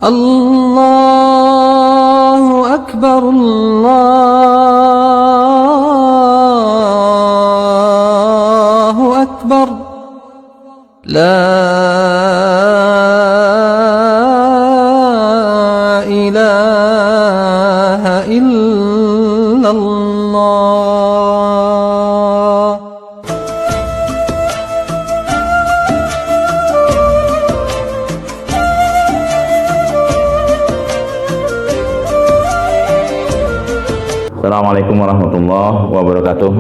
الله أكبر الله أكبر لا إله إلا الله. Assalamualaikum warahmatullahi wabarakatuh.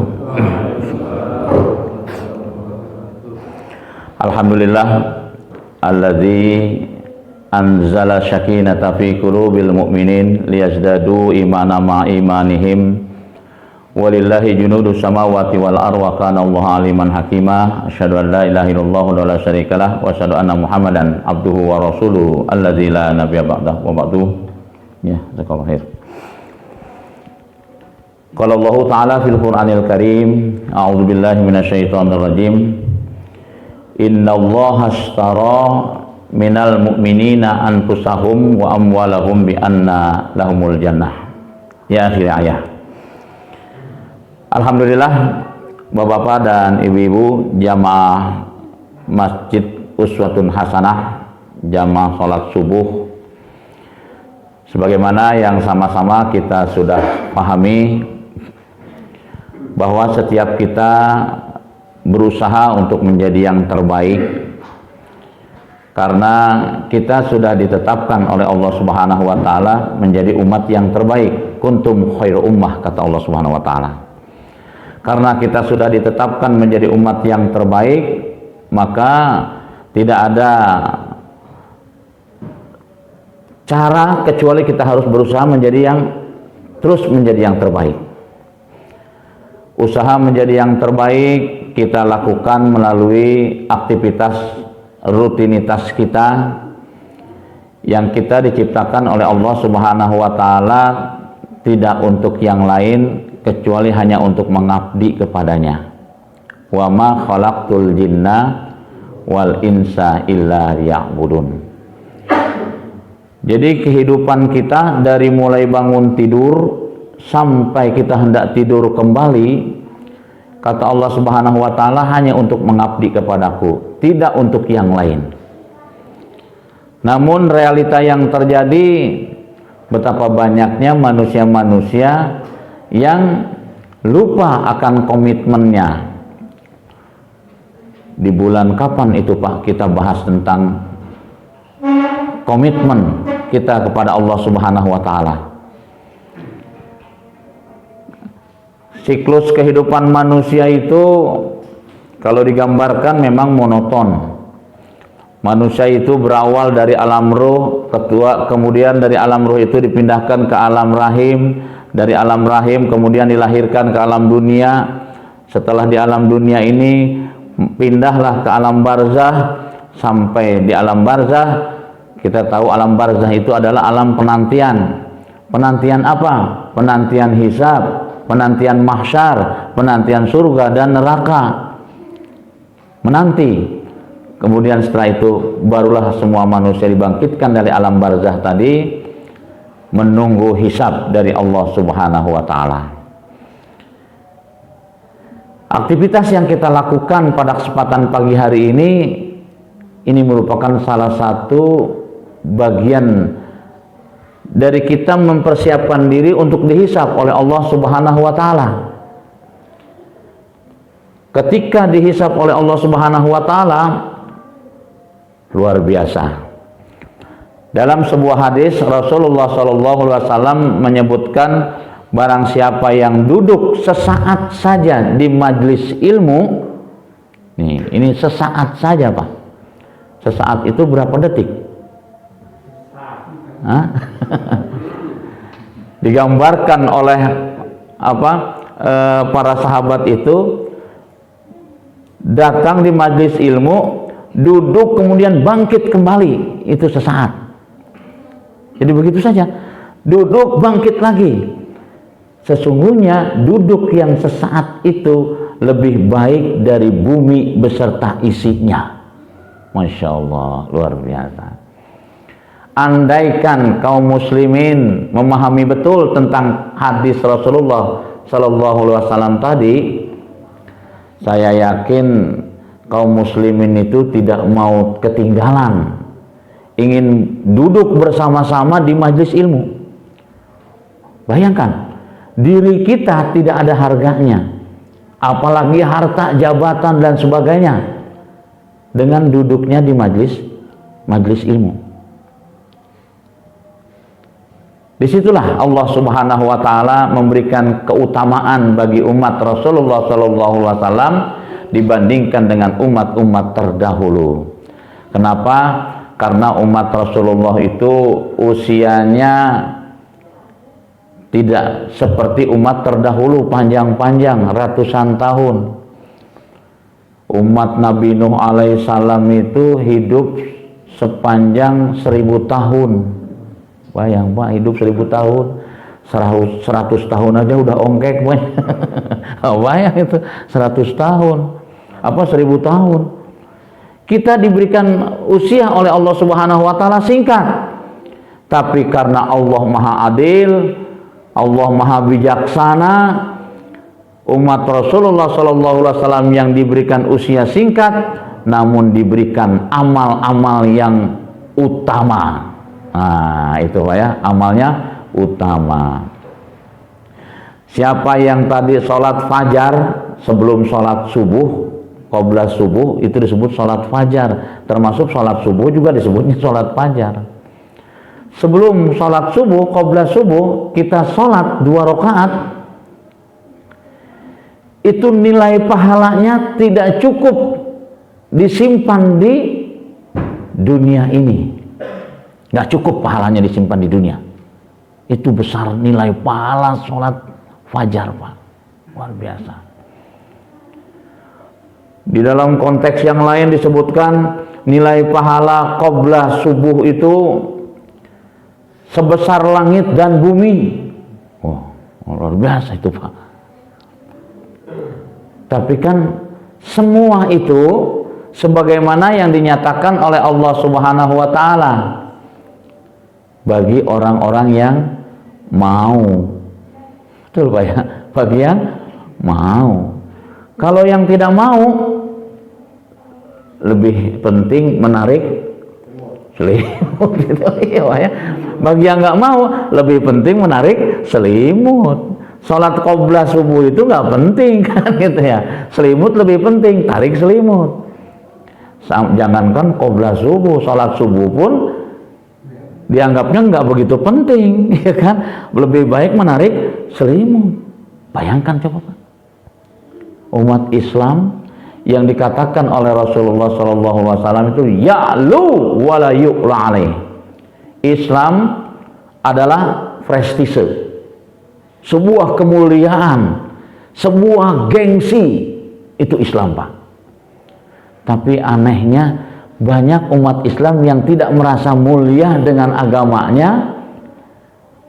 Alhamdulillah alladzi anzala syakinata fi qulubil mu'minin liyazdadu imana ma imanihim walillahi junudus samawati wal ardi wa kana Allahu aliman hakima. Asyhadu an la ilaha illallah wa la syarikalah wa asyhadu anna Muhammadan abduhu wa rasuluhu alladzi la nabiyya ba'dahu wa ba'du. Ya, jazakallahu khair. Qala Allah Ta'ala fil Qur'anil Karim, a'udzu billahi minasyaitonir rajim. Innallaha ashtara minal mu'minina anfusahum wa amwalahum bi anna lahumul jannah. Ya akhir ayat. Alhamdulillah Bapak-bapak dan ibu-ibu jamaah Masjid Uswatun Hasanah, jamaah salat subuh, sebagaimana yang sama-sama kita sudah pahami bahwa setiap kita berusaha untuk menjadi yang terbaik karena kita sudah ditetapkan oleh Allah Subhanahu wa taala menjadi umat yang terbaik. Kuntum khairu ummah, kata Allah Subhanahu wa taala. Karena kita sudah ditetapkan menjadi umat yang terbaik, maka tidak ada cara kecuali kita harus berusaha terus menjadi yang terbaik. Usaha menjadi yang terbaik kita lakukan melalui aktivitas rutinitas kita yang kita diciptakan oleh Allah Subhanahu wa taala tidak untuk yang lain kecuali hanya untuk mengabdi kepadanya. Wa ma khalaqtul jinna wal insa illa liya'budun. Jadi kehidupan kita dari mulai bangun tidur sampai kita hendak tidur kembali, kata Allah Subhanahu wa taala, hanya untuk mengabdi kepadaku, tidak untuk yang lain. Namun realita yang terjadi, betapa banyaknya manusia-manusia yang lupa akan komitmennya. Di bulan kapan itu Pak kita bahas tentang komitmen kita kepada Allah Subhanahu wa taala? Siklus kehidupan manusia itu kalau digambarkan memang monoton. Manusia itu berawal dari alam ruh, kemudian dari alam ruh itu dipindahkan ke alam rahim, dari alam rahim kemudian dilahirkan ke alam dunia. Setelah di alam dunia ini pindahlah ke alam barzah, sampai di alam barzah kita tahu alam barzah itu adalah alam penantian. Penantian apa? Penantian hisab, penantian mahsyar, penantian surga dan neraka. Menanti. Kemudian setelah itu barulah semua manusia dibangkitkan dari alam barzah tadi, menunggu hisab dari Allah Subhanahu wa taala. Aktivitas yang kita lakukan pada kesempatan pagi hari ini merupakan salah satu bagian dari kita mempersiapkan diri untuk dihisab oleh Allah Subhanahu wa taala. Ketika dihisab oleh Allah Subhanahu wa taala, luar biasa. Dalam sebuah hadis Rasulullah SAW menyebutkan, barang siapa yang duduk sesaat saja di majlis ilmu, ini sesaat saja Pak. Sesaat itu berapa detik? Digambarkan oleh para sahabat itu datang di majlis ilmu, duduk kemudian bangkit kembali, itu sesaat. Jadi begitu saja, duduk bangkit lagi. Sesungguhnya duduk yang sesaat itu lebih baik dari bumi beserta isinya. Masya Allah, luar biasa. andaikan kaum muslimin memahami betul tentang hadis Rasulullah Sallallahu Alaihi Wasallam tadi, saya yakin kaum muslimin itu tidak mau ketinggalan, ingin duduk bersama-sama di majelis ilmu. Bayangkan, diri kita tidak ada harganya, apalagi harta, jabatan dan sebagainya, dengan duduknya di majelis ilmu. Disitulah Allah Subhanahu wa Ta'ala memberikan keutamaan bagi umat Rasulullah Sallallahu Alaihi Wasallam dibandingkan dengan umat-umat terdahulu. Kenapa? Karena umat Rasulullah itu usianya tidak seperti umat terdahulu panjang-panjang ratusan tahun. Umat Nabi Nuh alaihissalam itu hidup sepanjang 1000 tahun. Bayang Pak, hidup 1000 tahun, 100 tahun aja udah ongkek Pak. Bayang itu 100 tahun, apa 1000 tahun. Kita diberikan usia oleh Allah Subhanahu wa Ta'ala singkat, tapi karena Allah Maha Adil, Allah Maha Bijaksana, umat Rasulullah Sallallahu Alaihi Wasallam yang diberikan usia singkat namun diberikan amal-amal yang utama. Nah, itu Pak ya, amalnya utama. Siapa yang tadi sholat fajar sebelum sholat subuh, qabla subuh, itu disebut sholat fajar. Termasuk sholat subuh juga disebutnya sholat fajar. Sebelum sholat subuh, qabla subuh, kita sholat 2 rakaat, itu nilai pahalanya tidak cukup disimpan di dunia ini. Nggak cukup pahalanya disimpan di dunia. Itu besar nilai pahala sholat fajar Pak, luar biasa. Di dalam konteks yang lain disebutkan nilai pahala qabla subuh itu sebesar langit dan bumi. Wah, luar biasa itu Pak. Tapi kan semua itu sebagaimana yang dinyatakan oleh Allah Subhanahu wa Ta'ala bagi orang-orang yang mau. Betul Pak ya, bagi yang mau. Kalau yang tidak mau, lebih penting menarik selimut gitu ya. Bagi yang nggak mau, lebih penting menarik selimut. Sholat qabla subuh itu nggak penting kan gitu ya. Selimut lebih penting, tarik selimut. Jangankan qabla subuh, sholat subuh pun dianggapnya nggak begitu penting, ya kan? Lebih baik menarik selimut. Bayangkan coba Pak, umat Islam yang dikatakan oleh Rasulullah SAW itu ya'lu wala yu'la alaih. Islam adalah prestise, sebuah kemuliaan, sebuah gengsi, itu Islam Pak. Tapi anehnya banyak umat Islam yang tidak merasa mulia dengan agamanya,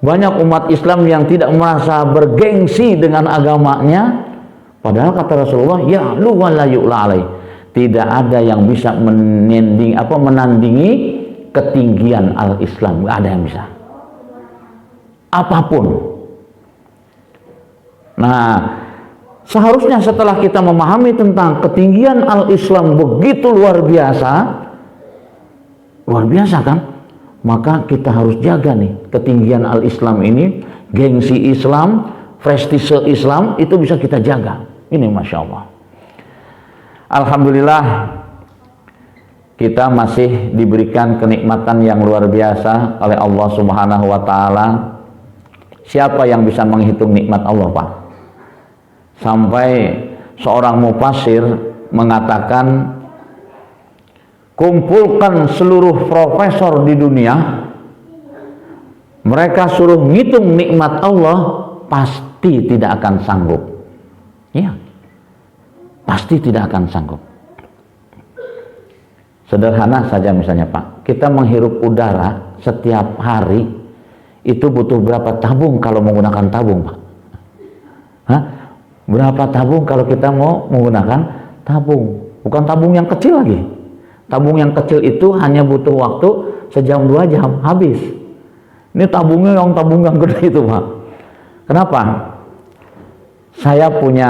banyak umat Islam yang tidak merasa bergengsi dengan agamanya, padahal kata Rasulullah ya'lu wala yu'la alaih, tidak ada yang bisa menandingi ketinggian al-Islam, nggak ada yang bisa, apapun. Nah, seharusnya setelah kita memahami tentang ketinggian al-Islam begitu luar biasa kan, maka kita harus jaga nih ketinggian al-Islam ini, gengsi Islam, prestise Islam itu bisa kita jaga. Ini Masya Allah. Alhamdulillah kita masih diberikan kenikmatan yang luar biasa oleh Allah Subhanahu wa Ta'ala. Siapa yang bisa menghitung nikmat Allah Pak? Sampai seorang mufasir mengatakan, kumpulkan seluruh profesor di dunia, mereka suruh ngitung nikmat Allah, pasti tidak akan sanggup. Ya, pasti tidak akan sanggup. Sederhana saja misalnya Pak, kita menghirup udara setiap hari itu butuh berapa tabung kalau menggunakan tabung Pak? Hah? Berapa tabung kalau kita mau menggunakan tabung? Bukan tabung yang kecil lagi. Tabung yang kecil itu hanya butuh waktu sejam 2 jam habis. Ini tabung yang gede itu Pak. Kenapa? Saya punya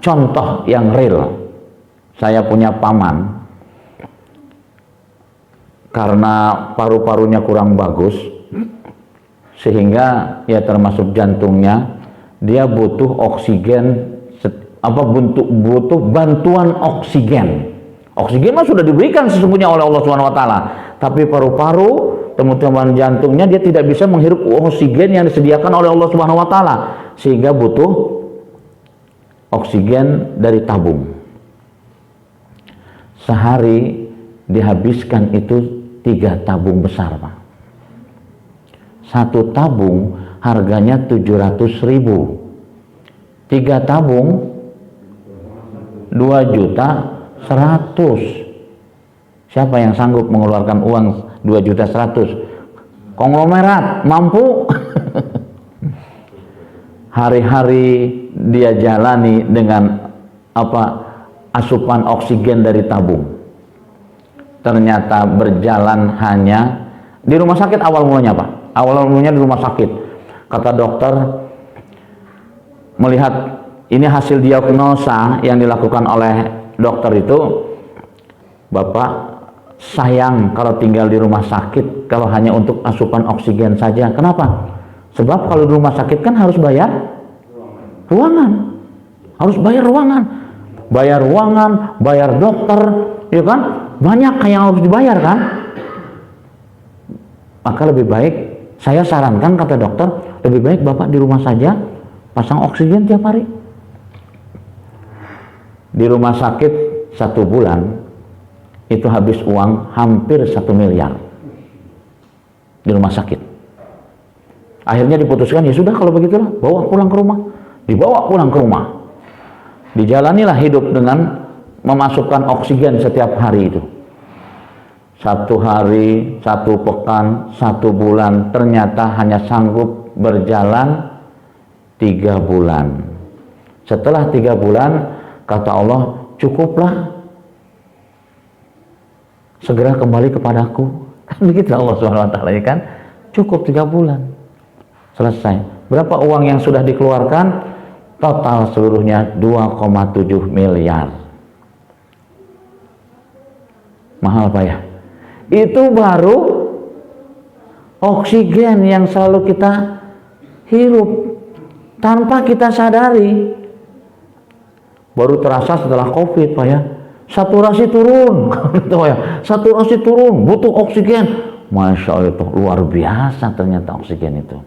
contoh yang real. Saya punya paman, karena paru-parunya kurang bagus, sehingga ya termasuk jantungnya, dia butuh oksigen, butuh bantuan oksigen. Oksigen mah sudah diberikan sesungguhnya oleh Allah Subhanahu wa taala, tapi paru-paru, teman-teman jantungnya dia tidak bisa menghirup oksigen yang disediakan oleh Allah Subhanahu wa taala, sehingga butuh oksigen dari tabung. Sehari dihabiskan itu 3 tabung besar Pak. 1 tabung harganya 700.000. 3 tabung 2.100.000. Siapa yang sanggup mengeluarkan uang 2.100.000? Konglomerat mampu. Hari-hari dia jalani dengan asupan oksigen dari tabung. Ternyata berjalan hanya di rumah sakit awal mulanya Pak. Awal mulanya di rumah sakit. Kata dokter, melihat ini hasil diagnosa yang dilakukan oleh dokter itu, Bapak sayang kalau tinggal di rumah sakit kalau hanya untuk asupan oksigen saja. Kenapa? Sebab kalau di rumah sakit kan harus bayar ruangan. Harus bayar ruangan. Bayar ruangan, bayar dokter, ya kan? Banyak yang harus dibayar kan? Maka lebih baik, saya sarankan kata dokter, lebih baik Bapak di rumah saja pasang oksigen tiap hari. Di rumah sakit 1 bulan itu habis uang hampir 1 miliar di rumah sakit. Akhirnya diputuskan, ya sudah kalau begitulah, bawa pulang ke rumah. Dibawa pulang ke rumah. Dijalanilah hidup dengan memasukkan oksigen setiap hari itu. 1 hari, 1 pekan, 1 bulan, ternyata hanya sanggup berjalan 3 bulan. Setelah 3 bulan, kata Allah, cukuplah, segera kembali kepadaku. Begitu Allah SWT kan, cukup 3 bulan, selesai. Berapa uang yang sudah dikeluarkan? Total seluruhnya 2,7 miliar. Mahal Pak ya? Itu baru oksigen yang selalu kita hirup tanpa kita sadari. Baru terasa setelah COVID Pak ya, saturasi turun. Saturasi turun, butuh oksigen. Masya Allah, itu luar biasa ternyata oksigen itu.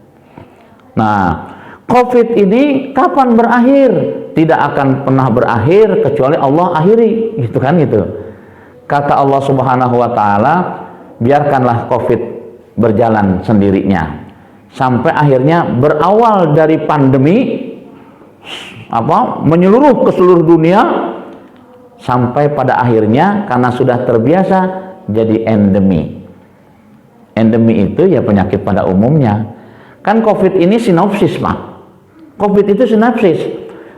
Nah, COVID ini kapan berakhir? Tidak akan pernah berakhir kecuali Allah akhiri, gitu kan gitu. Kata Allah Subhanahu wa taala, biarkanlah COVID berjalan sendirinya sampai akhirnya berawal dari pandemi menyeluruh ke seluruh dunia, sampai pada akhirnya karena sudah terbiasa jadi endemi. Endemi itu ya penyakit pada umumnya. Kan COVID ini sinopsis Pak. COVID itu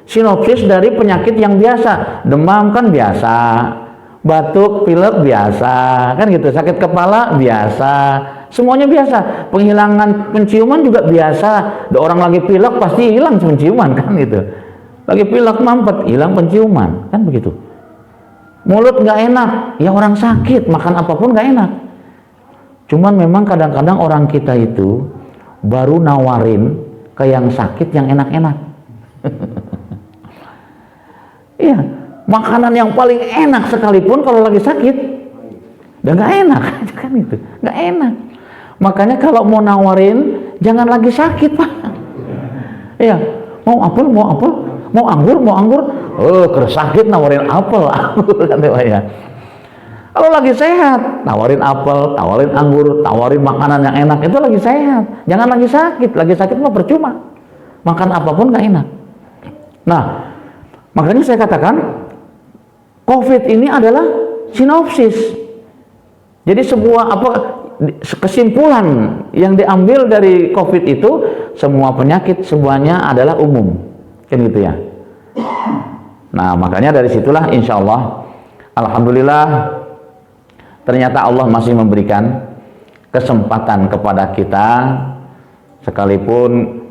sinopsis dari penyakit yang biasa. Demam kan biasa, batuk, pilek biasa, kan gitu. Sakit kepala biasa, semuanya biasa. Penghilangan penciuman juga biasa. Orang lagi pilek pasti hilang penciuman kan gitu. Lagi pilek mampet, hilang penciuman, kan begitu. Mulut nggak enak, ya orang sakit makan apapun nggak enak. Cuman memang kadang-kadang orang kita itu baru nawarin ke yang sakit yang enak-enak. Iya, makanan yang paling enak sekalipun kalau lagi sakit udah nggak enak, kan gitu, nggak enak. Makanya kalau mau nawarin jangan lagi sakit Pak. Iya, mau apel, mau anggur. Oh, sakit nawarin apel kan ya. Kalau lagi sehat, tawarin apel, tawarin anggur, tawarin makanan yang enak, itu lagi sehat. Jangan lagi sakit. Lagi sakit mah percuma. Makan apapun gak enak. Nah, makanya saya katakan COVID ini adalah sinopsis. Jadi sebuah kesimpulan yang diambil dari COVID itu, semua penyakit semuanya adalah umum. Kan gitu ya. Nah, makanya dari situlah insya Allah, alhamdulillah, ternyata Allah masih memberikan kesempatan kepada kita, sekalipun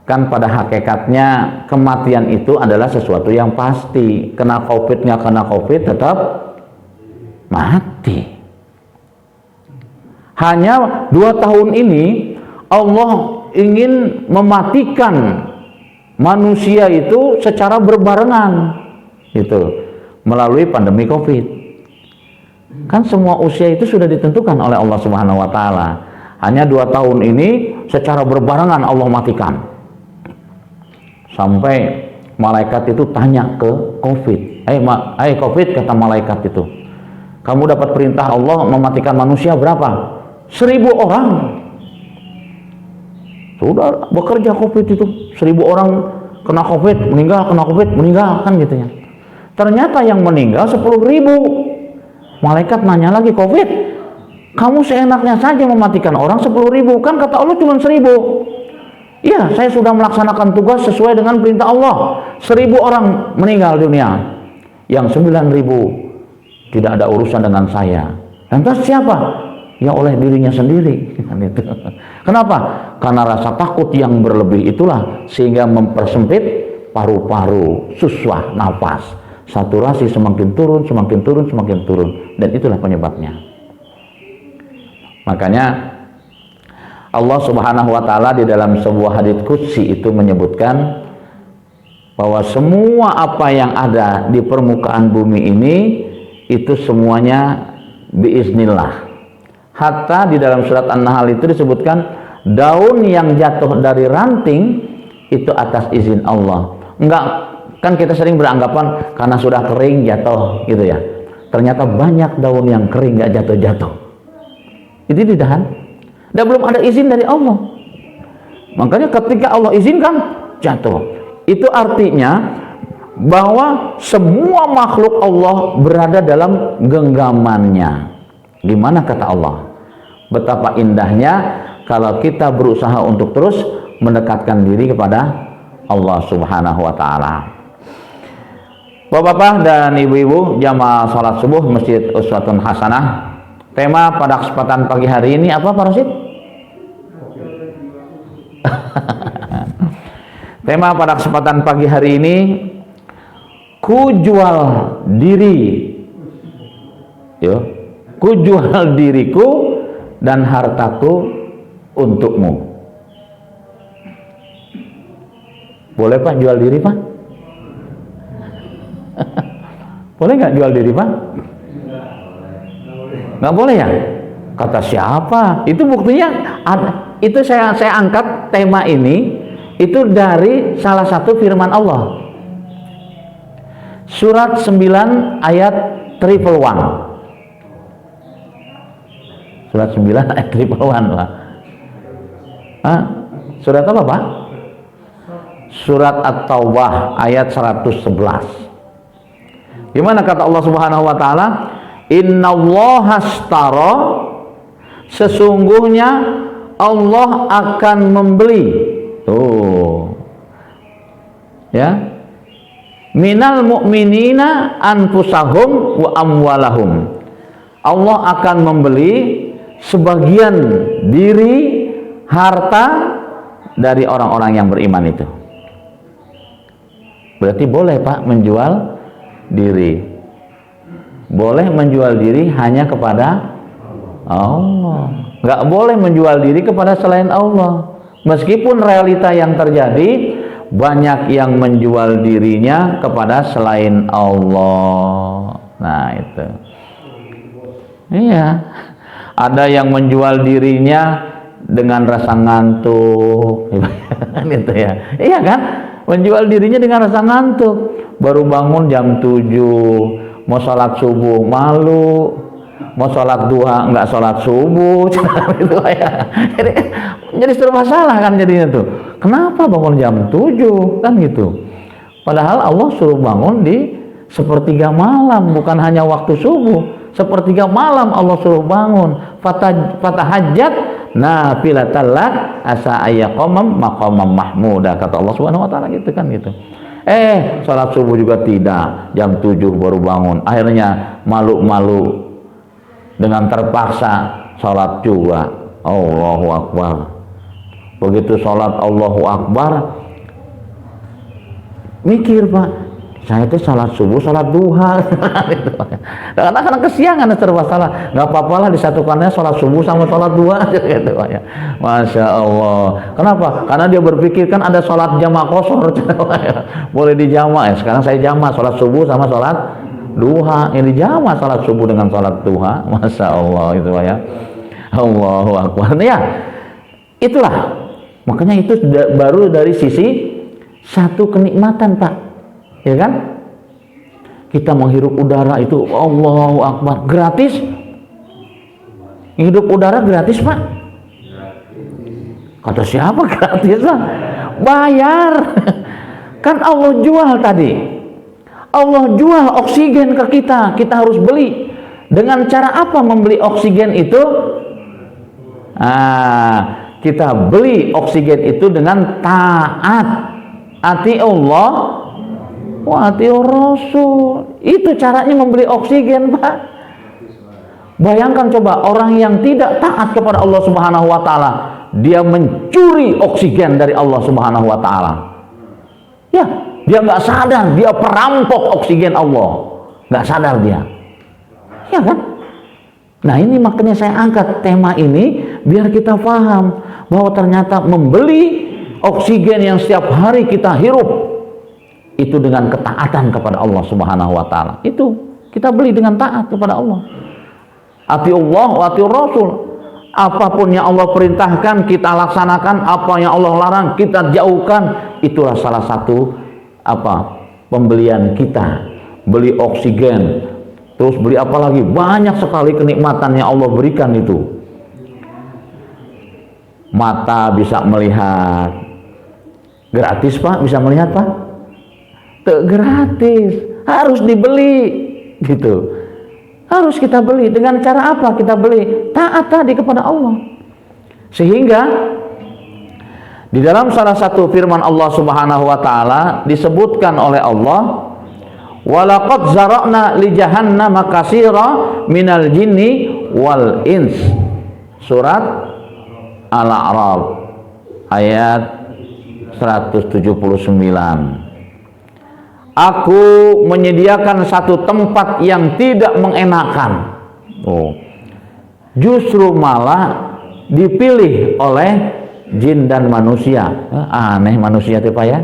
kan pada hakikatnya kematian itu adalah sesuatu yang pasti. Kena COVID nggak kena COVID tetap mati. Hanya 2 tahun ini Allah ingin mematikan manusia itu secara berbarengan gitu, melalui pandemi COVID. Kan semua usia itu sudah ditentukan oleh Allah Subhanahu wa taala. Hanya 2 tahun ini secara berbarengan Allah matikan. Sampai malaikat itu tanya ke COVID. COVID, kata malaikat itu, kamu dapat perintah Allah mematikan manusia berapa? 1000 orang. Sudah bekerja COVID itu, 1000 orang kena COVID, meninggal, kena COVID, meninggal, kan gitu ya. Ternyata yang meninggal 10.000. Malaikat nanya lagi, COVID, kamu seenaknya saja mematikan orang 10.000, kan kata Allah cuma 1000. Iya, saya sudah melaksanakan tugas sesuai dengan perintah Allah. 1000 orang meninggal dunia, yang 9.000 tidak ada urusan dengan saya. Lantas siapa? Ya oleh dirinya sendiri. Kenapa? Karena rasa takut yang berlebih itulah sehingga mempersempit paru-paru, susah nafas, saturasi semakin turun, semakin turun, semakin turun, dan itulah penyebabnya. Makanya Allah Subhanahu wa taala di dalam sebuah hadits qudsi itu menyebutkan bahwa semua apa yang ada di permukaan bumi ini itu semuanya biiznillah. Hatta di dalam surat An-Nahl itu disebutkan daun yang jatuh dari ranting itu atas izin Allah. Enggak, kan kita sering beranggapan karena sudah kering jatuh gitu ya. Ternyata banyak daun yang kering nggak jatuh-jatuh. Itu tidak. Dan belum ada izin dari Allah. Makanya ketika Allah izinkan jatuh. Itu artinya bahwa semua makhluk Allah berada dalam genggamannya. Gimana kata Allah? Betapa indahnya kalau kita berusaha untuk terus mendekatkan diri kepada Allah Subhanahu wa taala. Bapak-bapak dan ibu-ibu jamaah salat subuh Masjid Uswatun Hasanah. Tema pada kesempatan pagi hari ini apa, Pak Rasid? Tema pada kesempatan pagi hari ini, ku jual diri, yo, ku jual diriku dan hartaku untukmu. Boleh Pak jual diri Pak? Boleh nggak jual diri Pak? Nggak boleh ya? Kata siapa? Itu buktinya ada. Itu saya angkat tema ini itu dari salah satu firman Allah. Surat 9 ayat 111. Surat 9 ayat 111 Pak. Surat apa Pak? Surat At-Taubah ayat 111. Gimana kata Allah Subhanahu wa taala? Innallaha ashtara, sesungguhnya Allah akan membeli. Tuh. Ya. Minal mu'minina anfusahum wa amwalahum. Allah akan membeli sebagian diri, harta dari orang-orang yang beriman itu. Berarti boleh Pak menjual diri. Boleh menjual diri hanya kepada Allah. Nggak boleh menjual diri kepada selain Allah. Meskipun realita yang terjadi banyak yang menjual dirinya kepada selain Allah. Nah itu. Iya. Ada yang menjual dirinya dengan rasa ngantuk. Gitu ya. Iya kan? Menjual dirinya dengan rasa ngantuk. Baru bangun jam 7, mau sholat subuh malu, mau sholat duha nggak sholat subuh. Gitu ya. Jadi serba salah kan jadinya tuh. Kenapa bangun jam 7 kan gitu? Padahal Allah suruh bangun di sepertiga malam, bukan hanya waktu subuh. Sepertiga malam Allah suruh bangun. Fatahajjat nafilatan lak asa ayyaqamam maqamam mahmuda, kata Allah Subhanahu wa taala gitu kan gitu. Salat subuh juga tidak, jam 7 baru bangun. Akhirnya malu-malu dengan terpaksa sholat juga. Allahu Akbar. Begitu sholat Allahu Akbar, mikir Pak, saya itu sholat subuh, sholat duha. Karena kesiangan serba salah. Nggak apa-apalah disatukannya sholat subuh sama sholat duha. Gitu, ya. Masya Allah. Kenapa? Karena dia berpikir kan ada sholat jamaah kosor. Boleh dijamak ya. Sekarang saya jamak sholat subuh sama sholat duha. Ini jamak sholat subuh dengan sholat duha. Masya Allah itu ya. Allahu Akbar. Ya, itulah. Makanya itu baru dari sisi satu kenikmatan Pak, ya kan? Kita menghirup udara itu Allahu Akbar, gratis. Hidup udara gratis Pak. Kata siapa gratis Pak? Bayar. Kan Allah jual tadi. Allah jual oksigen ke kita, kita harus beli. Dengan cara apa membeli oksigen itu? Kita beli oksigen itu dengan taat. Ati Allah wa ati Rasul. Itu caranya membeli oksigen Pak. Bayangkan coba orang yang tidak taat kepada Allah Subhanahu wa taala, dia mencuri oksigen dari Allah Subhanahu wa taala. Ya, dia nggak sadar, dia perampok oksigen Allah. Nggak sadar dia. Ya kan? Nah, ini makanya saya angkat tema ini biar kita paham bahwa ternyata membeli oksigen yang setiap hari kita hirup itu dengan ketaatan kepada Allah Subhanahu wa taala. Itu kita beli dengan taat kepada Allah. Ati Allah wa ati Rasul. Apapun yang Allah perintahkan kita laksanakan, apa yang Allah larang kita jauhkan. Itulah salah satu pembelian kita. Beli oksigen. Terus beli apa lagi? Banyak sekali kenikmatan yang Allah berikan itu. Mata bisa melihat. Gratis Pak, bisa melihat Pak? Gratis, harus dibeli gitu. Harus kita beli. Dengan cara apa kita beli? Taat tadi kepada Allah. Sehingga di dalam salah satu firman Allah Subhanahu wa taala disebutkan oleh Allah, walaqad zara'na li jahannama katsira minal jinni wal ins. Surat Al-A'raf ayat 179. Aku menyediakan satu tempat yang tidak mengenakan. Justru malah dipilih oleh jin dan manusia. Aneh manusia itu Pak ya.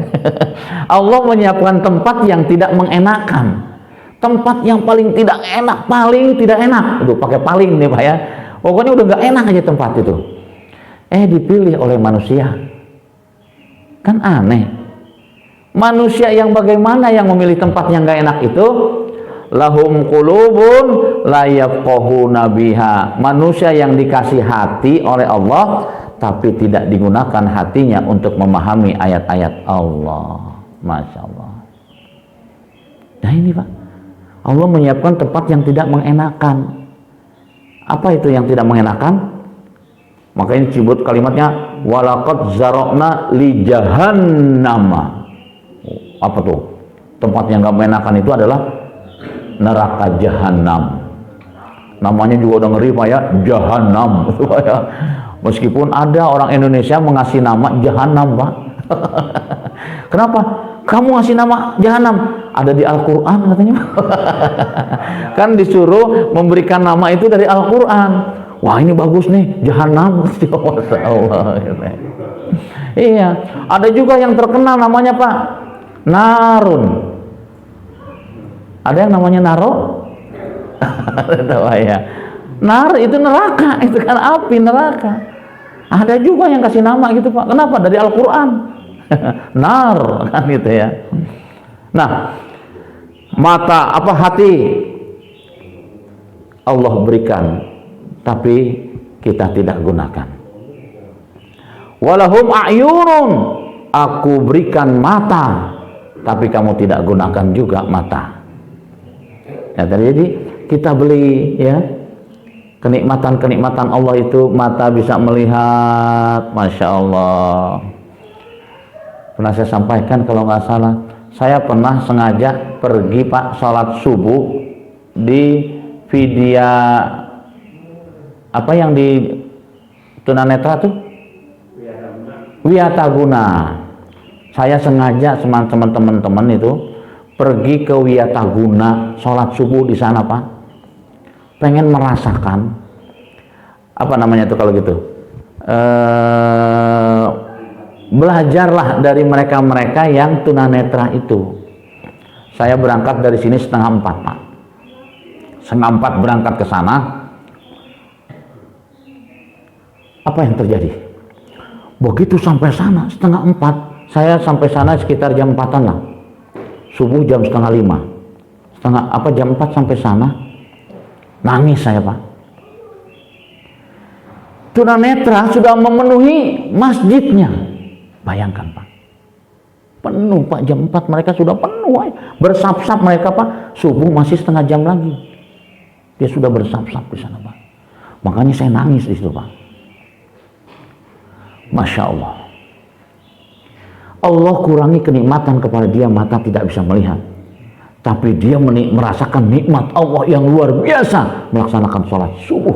Allah menyiapkan tempat yang tidak mengenakan. Tempat yang paling tidak enak, paling tidak enak. Itu pakai paling nih Pak ya. Pokoknya udah nggak enak aja tempat itu. Dipilih oleh manusia. Kan aneh. Manusia yang bagaimana yang memilih tempat yang gak enak itu? Lahum qulubun la yafqahuna biha. Manusia yang dikasih hati oleh Allah tapi tidak digunakan hatinya untuk memahami ayat-ayat Allah. Masya Allah. Nah ini Pak, Allah menyiapkan tempat yang tidak mengenakan. Apa itu yang tidak mengenakan? Makanya disebut kalimatnya walaqad zara'na li jahannama. Apa tuh? Tempat yang gak mengenakan itu adalah neraka jahanam. Namanya juga udah ngeri Pak ya, jahanam. Meskipun ada orang Indonesia mengasih nama jahanam Pak. Kenapa? Kamu ngasih nama jahanam? Ada di Al-Quran katanya. Kan disuruh memberikan nama itu dari Al-Quran. Wah ini bagus nih, jahanam. Masya Allah. Iya, ada juga yang terkenal namanya Pak, Narun. Ada yang namanya Naro? Tahu ya. Nar itu neraka, itu kan api neraka. Ada juga yang kasih nama gitu Pak. Kenapa? Dari Al-Quran. Nar kan gitu ya. Nah, mata hati Allah berikan, tapi kita tidak gunakan. Walahum a'yunun, aku berikan mata, tapi kamu tidak gunakan juga mata. Ya, jadi kita beli ya kenikmatan-kenikmatan Allah itu, mata bisa melihat, Masya Allah. Pernah saya sampaikan kalau nggak salah, saya pernah sengaja pergi Pak sholat subuh di apa yang di tunanetra tuh? Wiyataguna. Saya sengaja sama teman-teman itu pergi ke Wiyataguna, sholat subuh di sana Pak. Pengen merasakan apa namanya itu kalau gitu, belajarlah dari mereka-mereka yang tunanetra itu. Saya berangkat dari sini 3:30 Pak. 3:30 berangkat ke sana. Apa yang terjadi? Begitu sampai sana 3:30, saya sampai sana sekitar jam 4-an lah. Subuh jam 4:30. Jam 4 sampai sana. Nangis saya Pak. Tunanetra sudah memenuhi masjidnya. Bayangkan Pak. Penuh Pak, jam 4 mereka sudah penuh. Bersap-sap mereka Pak. Subuh masih setengah jam lagi. Dia sudah bersap-sap di sana Pak. Makanya saya nangis di situ Pak. Masya Allah. Allah kurangi kenikmatan kepada dia, mata tidak bisa melihat. Tapi dia merasakan nikmat Allah yang luar biasa. Melaksanakan sholat subuh.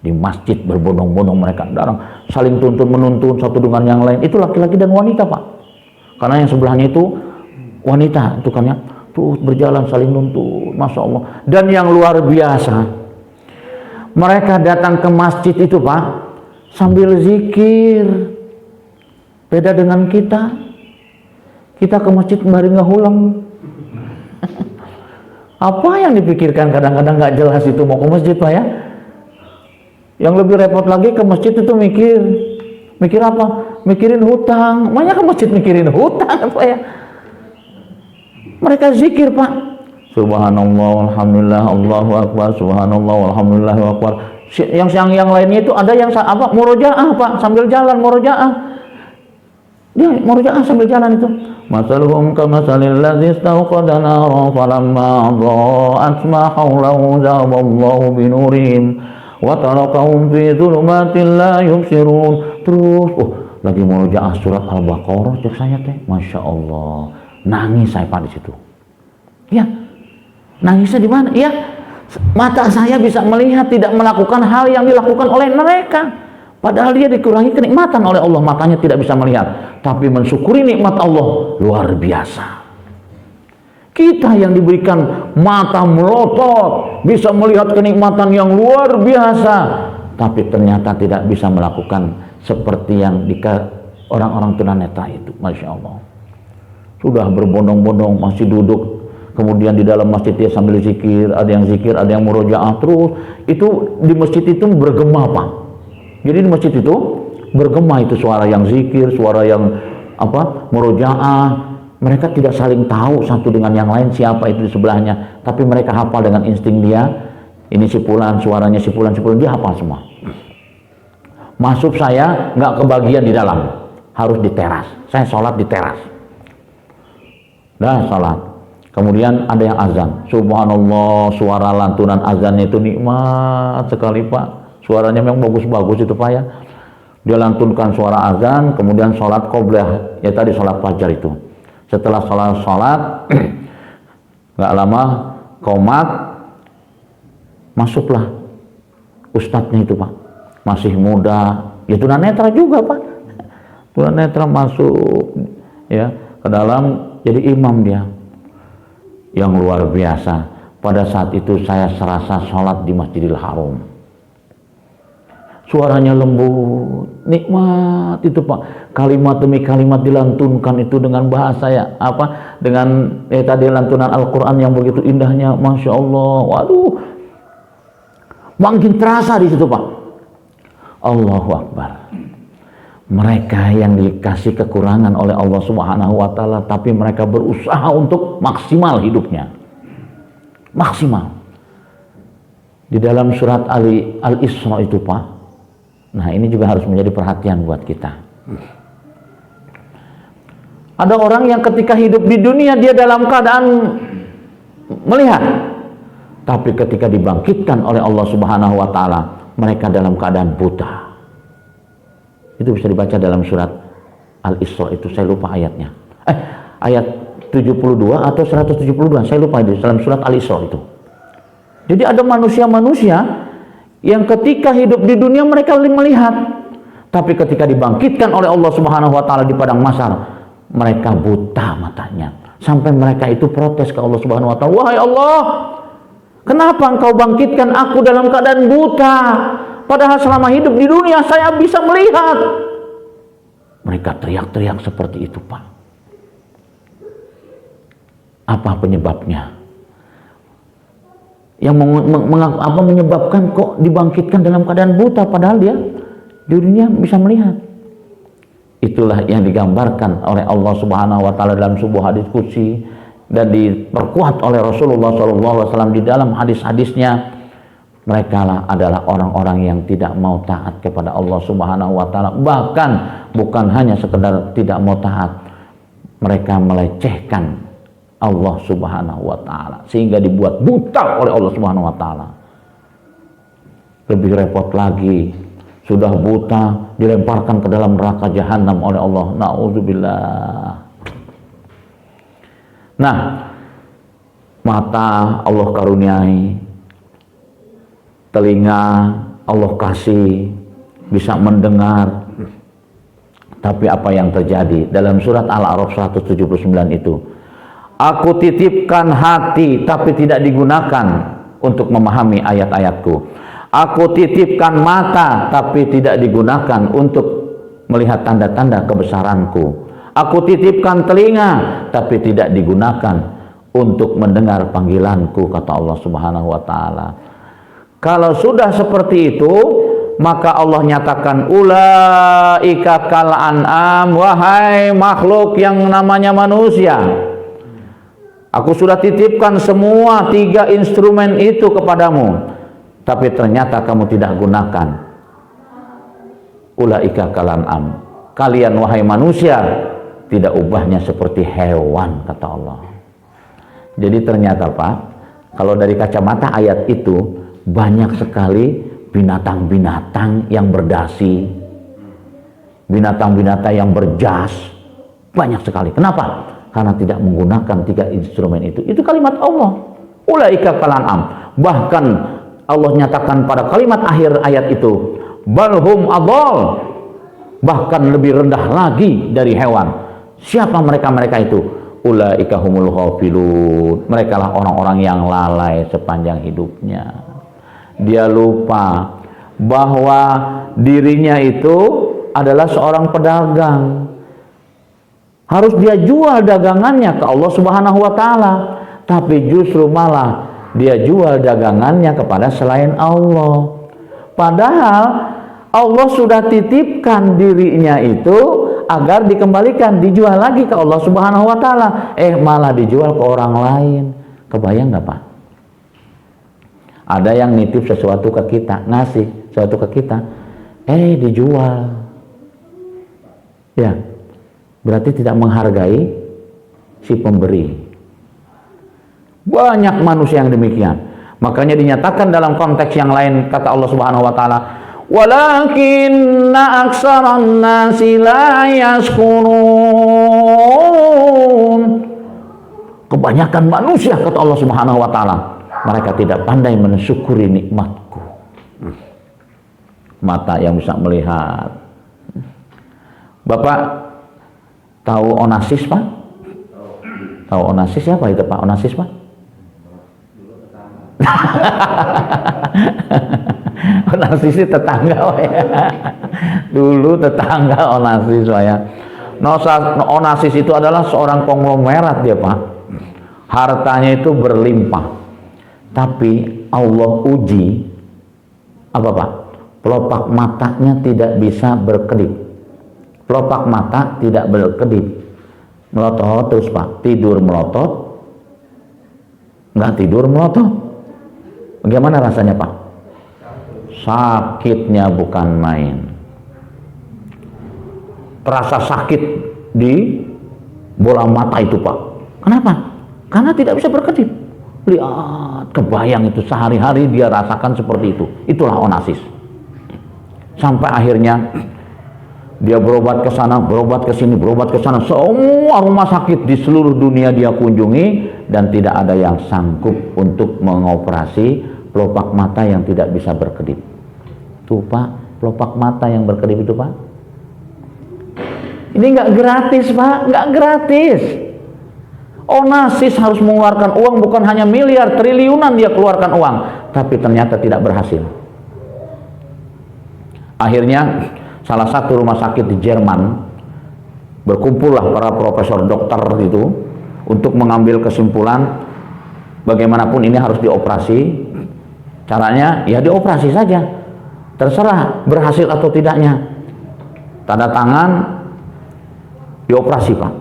Di masjid berbondong-bondong mereka datang, saling tuntun-menuntun satu dengan yang lain. Itu laki-laki dan wanita Pak. Karena yang sebelahnya itu wanita. Itu kan ya. Terus berjalan saling nuntun. Masya Allah. Dan yang luar biasa. Mereka datang ke masjid itu Pak. Sambil zikir. Beda dengan kita. Kita ke masjid kembali ngehulang. Apa yang dipikirkan kadang-kadang nggak jelas itu mau ke masjid Pak ya. Yang lebih repot lagi ke masjid itu mikir apa? Mikirin hutang. Makanya ke masjid mikirin hutang Pak ya. Mereka zikir Pak. Subhanallah, alhamdulillah, Allahu akbar, subhanallah, alhamdulillah, Allahu akbar. Yang lainnya itu ada yang apa? Murojaah Pak, sambil jalan murojaah. Dia murojaah sambil jalan itu. Masaluhum kamasalil ladzi istawqada naran falamma dha'at ma hawlahu zaballahu binurihim wa tarakahum fi dhulumatin la yubsirun. Terus lagi murojaah surat Al-Baqarah cek saya teh. Masya Allah. Nangis saya Pak di situ. Ya. Nangisnya di mana? Ya. Mata saya bisa melihat tidak melakukan hal yang dilakukan oleh mereka. Padahal dia dikurangi kenikmatan oleh Allah, matanya tidak bisa melihat. Tapi mensyukuri nikmat Allah luar biasa. Kita yang diberikan mata melotot, bisa melihat kenikmatan yang luar biasa, tapi ternyata tidak bisa melakukan seperti yang orang-orang tunanetra itu. Masya Allah. Sudah berbondong-bondong masih duduk. Kemudian di dalam masjid dia sambil zikir, ada yang zikir, ada yang murojaah terus. Itu di masjid itu bergema Pak. Jadi di masjid itu bergema itu suara yang zikir, suara yang murojaah. Mereka tidak saling tahu satu dengan yang lain siapa itu di sebelahnya, tapi mereka hafal dengan insting dia. Ini si fulan, suaranya si fulan, dia hafal semua. Masuk saya nggak kebagian di dalam, harus di teras. Saya sholat di teras. Dah sholat. Kemudian ada yang azan. Subhanallah, suara lantunan azannya itu nikmat sekali Pak. Suaranya memang bagus-bagus itu Pak ya. Dia lantunkan suara azan, kemudian sholat qobliyah, ya tadi sholat fajar itu. Setelah sholat nggak lama qomat, masuklah ustadznya itu Pak. Masih muda, ya tunanetra juga Pak. Tunanetra masuk ya ke dalam jadi imam dia. Yang luar biasa. Pada saat itu saya serasa sholat di Masjidil Haram. Suaranya lembut, nikmat itu Pak. Kalimat demi kalimat dilantunkan itu dengan bahasa ya dengan tadi lantunan Al-Quran yang begitu indahnya, Masya Allah. Waduh, makin terasa di situ Pak. Allahu Akbar. Mereka yang dikasih kekurangan oleh Allah Subhanahu wa Ta'ala, tapi mereka berusaha untuk maksimal hidupnya. Maksimal. Di dalam surat Al-Isra itu Pak. Nah ini juga harus menjadi perhatian buat kita. Ada orang yang ketika hidup di dunia dia dalam keadaan melihat. Tapi ketika dibangkitkan oleh Allah Subhanahu wa Ta'ala, mereka dalam keadaan buta. Itu bisa dibaca dalam surat Al-Isra itu, saya lupa ayatnya. Ayat 72 atau 172, saya lupa itu dalam surat Al-Isra itu. Jadi ada manusia-manusia yang ketika hidup di dunia mereka melihat, tapi ketika dibangkitkan oleh Allah Subhanahu wa taala di padang mahsyar, mereka buta matanya. Sampai mereka itu protes ke Allah Subhanahu wa taala, "Wahai Allah, kenapa engkau bangkitkan aku dalam keadaan buta? Padahal selama hidup di dunia saya bisa melihat." Mereka teriak-teriak seperti itu, Pak. Apa penyebabnya? Yang apa menyebabkan kok dibangkitkan dalam keadaan buta padahal dia di dunia bisa melihat? Itulah yang digambarkan oleh Allah Subhanahu wa taala dalam sebuah hadis qudsi dan diperkuat oleh Rasulullah SAW di dalam hadis-hadisnya. Mereka lah adalah orang-orang yang tidak mau taat kepada Allah Subhanahu wa taala. Bahkan bukan hanya sekedar tidak mau taat, mereka melecehkan Allah Subhanahu wa taala sehingga dibuat buta oleh Allah Subhanahu wa taala. Lebih repot lagi, sudah buta dilemparkan ke dalam neraka jahanam oleh Allah. Nauzubillah. Nah, mata Allah karuniai, telinga Allah kasih, bisa mendengar. Tapi apa yang terjadi dalam surat Al-A'raf 179 itu? Aku titipkan hati tapi tidak digunakan untuk memahami ayat-ayatku. Aku titipkan mata tapi tidak digunakan untuk melihat tanda-tanda kebesaranku. Aku titipkan telinga tapi tidak digunakan untuk mendengar panggilanku, kata Allah Subhanahu wa taala. Kalau sudah seperti itu, maka Allah nyatakan ulaika kal an'am, wahai makhluk yang namanya manusia. Aku sudah titipkan semua 3 instrumen itu kepadamu, tapi ternyata kamu tidak gunakan. Ulaika kal an'am, kalian wahai manusia tidak ubahnya seperti hewan, kata Allah. Jadi ternyata Pak, kalau dari kacamata ayat itu banyak sekali binatang-binatang yang berdasi, binatang-binatang yang berjas, banyak sekali. Kenapa? Karena tidak menggunakan 3 instrumen itu. Itu kalimat Allah. Ulaika kal an'am. Bahkan Allah nyatakan pada kalimat akhir ayat itu, balhum adall, bahkan lebih rendah lagi dari hewan. Siapa mereka-mereka itu? Ulaika humul ghafilun. Mereka lah orang-orang yang lalai sepanjang hidupnya. Dia lupa bahwa dirinya itu adalah seorang pedagang. Harus dia jual dagangannya ke Allah Subhanahu wa taala, tapi justru malah dia jual dagangannya kepada selain Allah. Padahal Allah sudah titipkan dirinya itu agar dikembalikan, dijual lagi ke Allah Subhanahu wa taala. Malah dijual ke orang lain. Kebayang nggak, Pak? Ada yang nitip sesuatu ke kita, ngasih sesuatu ke kita, dijual. Ya, berarti tidak menghargai si pemberi. Banyak manusia yang demikian. Makanya dinyatakan dalam konteks yang lain, kata Allah Subhanahu wa taala, walakinna aksaran nasi la yashkurun. Kebanyakan manusia, kata Allah Subhanahu wa taala, mereka tidak pandai mensyukuri nikmatku. Mata yang bisa melihat. Bapak tahu Onassis, Pak? Tahu Onassis siapa itu, Pak? Onassis, Pak? Onassis itu tetangga, ya. Dulu tetangga Onassis, ya. Onassis itu adalah seorang konglomerat dia, Pak. Hartanya itu berlimpah. Tapi Allah uji apa, Pak? Pelopak matanya tidak bisa berkedip. Pelopak mata tidak berkedip. Melotot terus, Pak. Tidur melotot, nggak tidur melotot. Bagaimana rasanya, Pak? Sakitnya bukan main. Terasa sakit di bola mata itu, Pak. Kenapa? Karena tidak bisa berkedip. Lihat, kebayang itu sehari-hari dia rasakan seperti itu. Itulah Onassis. Sampai akhirnya dia berobat ke sana, berobat ke sini, berobat ke sana. Semua rumah sakit di seluruh dunia dia kunjungi dan tidak ada yang sanggup untuk mengoperasi pelopak mata yang tidak bisa berkedip. Tuh Pak, pelopak mata yang berkedip itu Pak. Ini nggak gratis Pak, nggak gratis. Onasis harus mengeluarkan uang, bukan hanya miliar, triliunan dia keluarkan uang, tapi ternyata tidak berhasil. Akhirnya salah satu rumah sakit di Jerman, berkumpullah para profesor dokter itu untuk mengambil kesimpulan bagaimanapun ini harus dioperasi. Caranya ya dioperasi saja, terserah berhasil atau tidaknya. Tanda tangan, dioperasi Pak.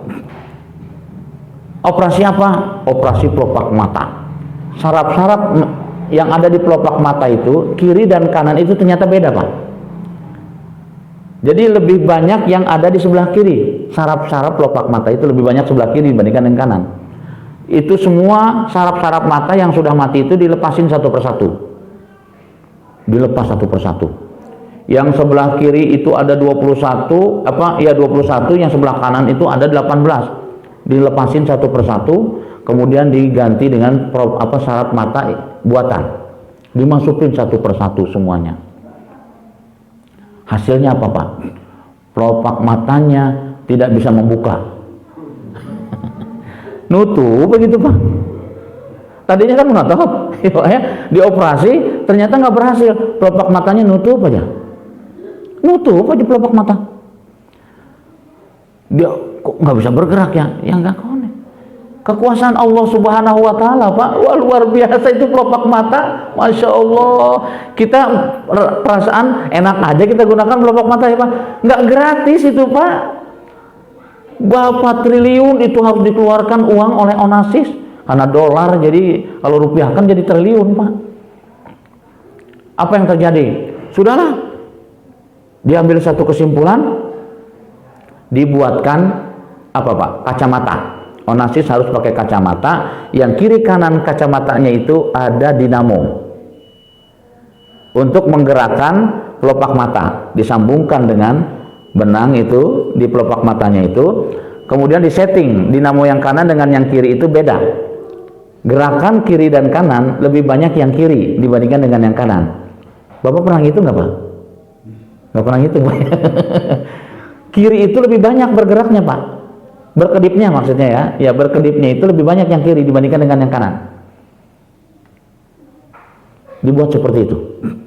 Operasi apa? Operasi pelopak mata. Saraf-saraf yang ada di pelopak mata itu, kiri dan kanan itu ternyata beda Pak. Jadi lebih banyak yang ada di sebelah kiri. Saraf-saraf pelopak mata itu lebih banyak sebelah kiri dibandingkan dengan kanan. Itu semua saraf-saraf mata yang sudah mati itu dilepasin satu persatu. Dilepas satu persatu. Yang sebelah kiri itu ada 21, 21, yang sebelah kanan itu ada 18. Dilepasin satu persatu, kemudian diganti dengan saraf mata buatan. Dimasukin satu persatu semuanya. Hasilnya apa Pak? Pelopak matanya tidak bisa membuka. Nutup begitu Pak. Tadinya kan menutup, dioperasi ternyata nggak berhasil. Pelopak matanya nutup aja. Nutup aja pelopak mata. Dia kok nggak bisa bergerak ya? Ya nggak konek. Kekuasaan Allah Subhanahu Wa Taala Pak. Wah, luar biasa itu pelopak mata. Masya Allah. Kita perasaan enak aja kita gunakan pelopak mata ya Pak. Nggak gratis itu Pak. Berapa triliun itu harus dikeluarkan uang oleh Onasis. Karena dolar jadi kalau rupiah kan jadi triliun Pak. Apa yang terjadi? Sudahlah. Diambil satu kesimpulan, dibuatkan apa Pak? Kacamata. Onasis harus pakai kacamata, yang kiri kanan kacamatanya itu ada dinamo untuk menggerakkan pelopak mata, disambungkan dengan benang itu di pelopak matanya itu, kemudian disetting dinamo yang kanan dengan yang kiri itu beda. Gerakan kiri dan kanan lebih banyak yang kiri dibandingkan dengan yang kanan. Bapak pernah ngitung nggak Pak? Nggak pernah ngitung Pak. Kiri itu lebih banyak bergeraknya Pak, berkedipnya maksudnya ya berkedipnya itu lebih banyak yang kiri dibandingkan dengan yang kanan. Dibuat seperti itu.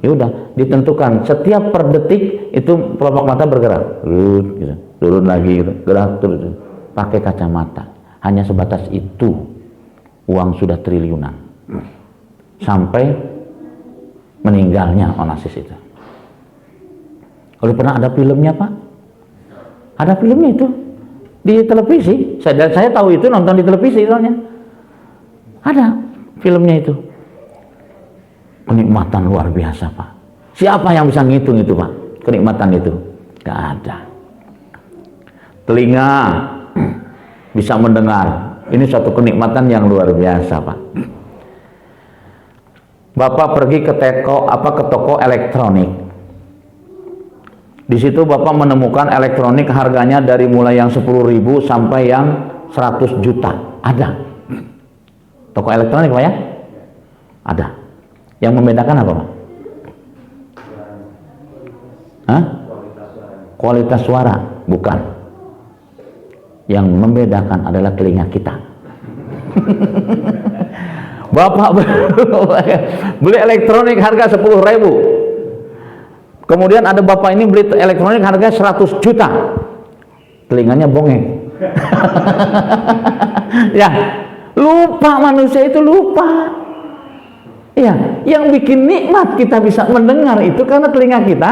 Ya udah, ditentukan setiap per detik itu pelopak mata bergerak, gitu. Turun lagi, gitu. Gerak terus. Pakai kacamata. Hanya sebatas itu, uang sudah triliunan. Sampai meninggalnya Onasis itu. Kalau pernah ada filmnya Pak? Ada filmnya itu di televisi. Saya tahu itu, nonton di televisi soalnya. Ada filmnya itu. Kenikmatan luar biasa Pak. Siapa yang bisa ngitung itu Pak? Kenikmatan itu gak ada. Telinga bisa mendengar. Ini suatu kenikmatan yang luar biasa Pak. Bapak pergi ke toko elektronik. Di situ Bapak menemukan elektronik harganya dari mulai yang 10.000 sampai yang 100 juta. Ada. Toko elektronik Pak ya? Ada. Yang membedakan apa Pak? Hah? Kualitas suara. Bukan. Yang membedakan adalah telinga kita. Bapak beli elektronik harga 10.000. Kemudian ada bapak ini beli elektronik harga 100 juta. Telinganya bongeng. Ya, lupa, manusia itu lupa. Ya, yang bikin nikmat kita bisa mendengar itu karena telinga kita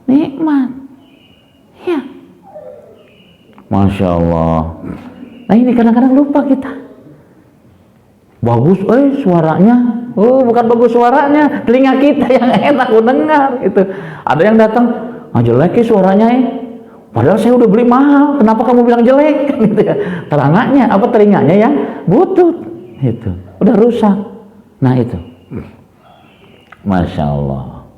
nikmat. Ya. Masya Allah. Nah ini kadang-kadang lupa kita. Bagus, suaranya. Oh, bukan bagus suaranya, telinga kita yang enak mendengar itu. Ada yang datang, jelek suaranya Padahal saya udah beli mahal, kenapa kamu bilang jelek? Gitu ya. Telinganya, telinganya yang butut. Itu, udah rusak. Nah itu. Masya Allah.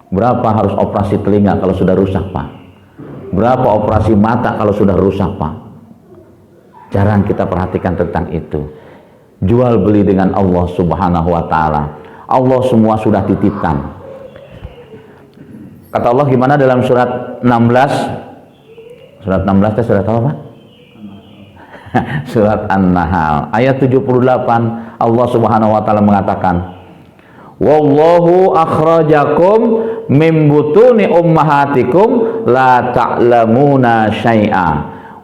Berapa harus operasi telinga kalau sudah rusak Pak? Berapa operasi mata kalau sudah rusak Pak? Jarang kita perhatikan tentang itu. Jual beli dengan Allah Subhanahu wa Ta'ala. Allah semua sudah titipkan. Kata Allah gimana dalam surat 16? Surat 16 itu surat apa, Pak? Surat An-Nahl ayat 78. Allah Subhanahu wa taala mengatakan, wallahu akhrajakum min butuni ummahatikum la ta'lamuna syai'a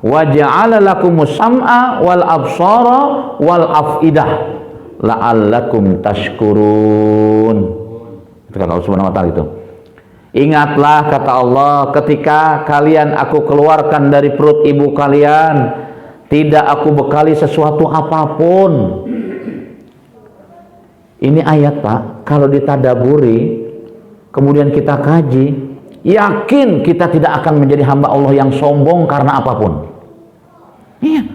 wa ja'ala lakumus sam'a wal absara wal afidah la'allakum tashkurun. Itu kata Allah Subhanahu wa taala itu. Ingatlah, kata Allah, ketika kalian aku keluarkan dari perut ibu kalian, tidak aku bekali sesuatu apapun. Ini ayat, Pak, kalau ditadaburi, kemudian kita kaji, yakin kita tidak akan menjadi hamba Allah yang sombong karena apapun. Iya.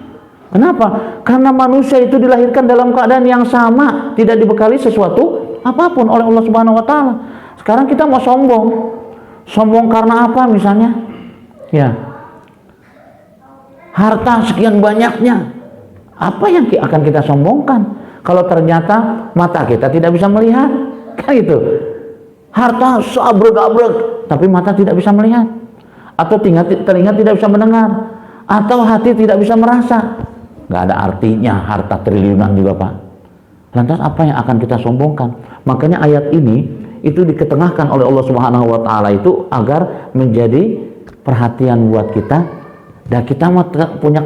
Kenapa? Karena manusia itu dilahirkan dalam keadaan yang sama, tidak dibekali sesuatu apapun oleh Allah Subhanahu wa taala. Sekarang kita mau sombong. Sombong karena apa misalnya? Ya. Harta sekian banyaknya. Apa yang akan kita sombongkan? Kalau ternyata mata kita tidak bisa melihat, kan itu. Harta seabrek-abrek, tapi mata tidak bisa melihat. Atau telinga tidak bisa mendengar. Atau hati tidak bisa merasa. Nggak ada artinya harta triliunan juga, Pak. Lantas apa yang akan kita sombongkan? Makanya ayat ini itu diketengahkan oleh Allah Subhanahu wa taala itu agar menjadi perhatian buat kita, dan kita punya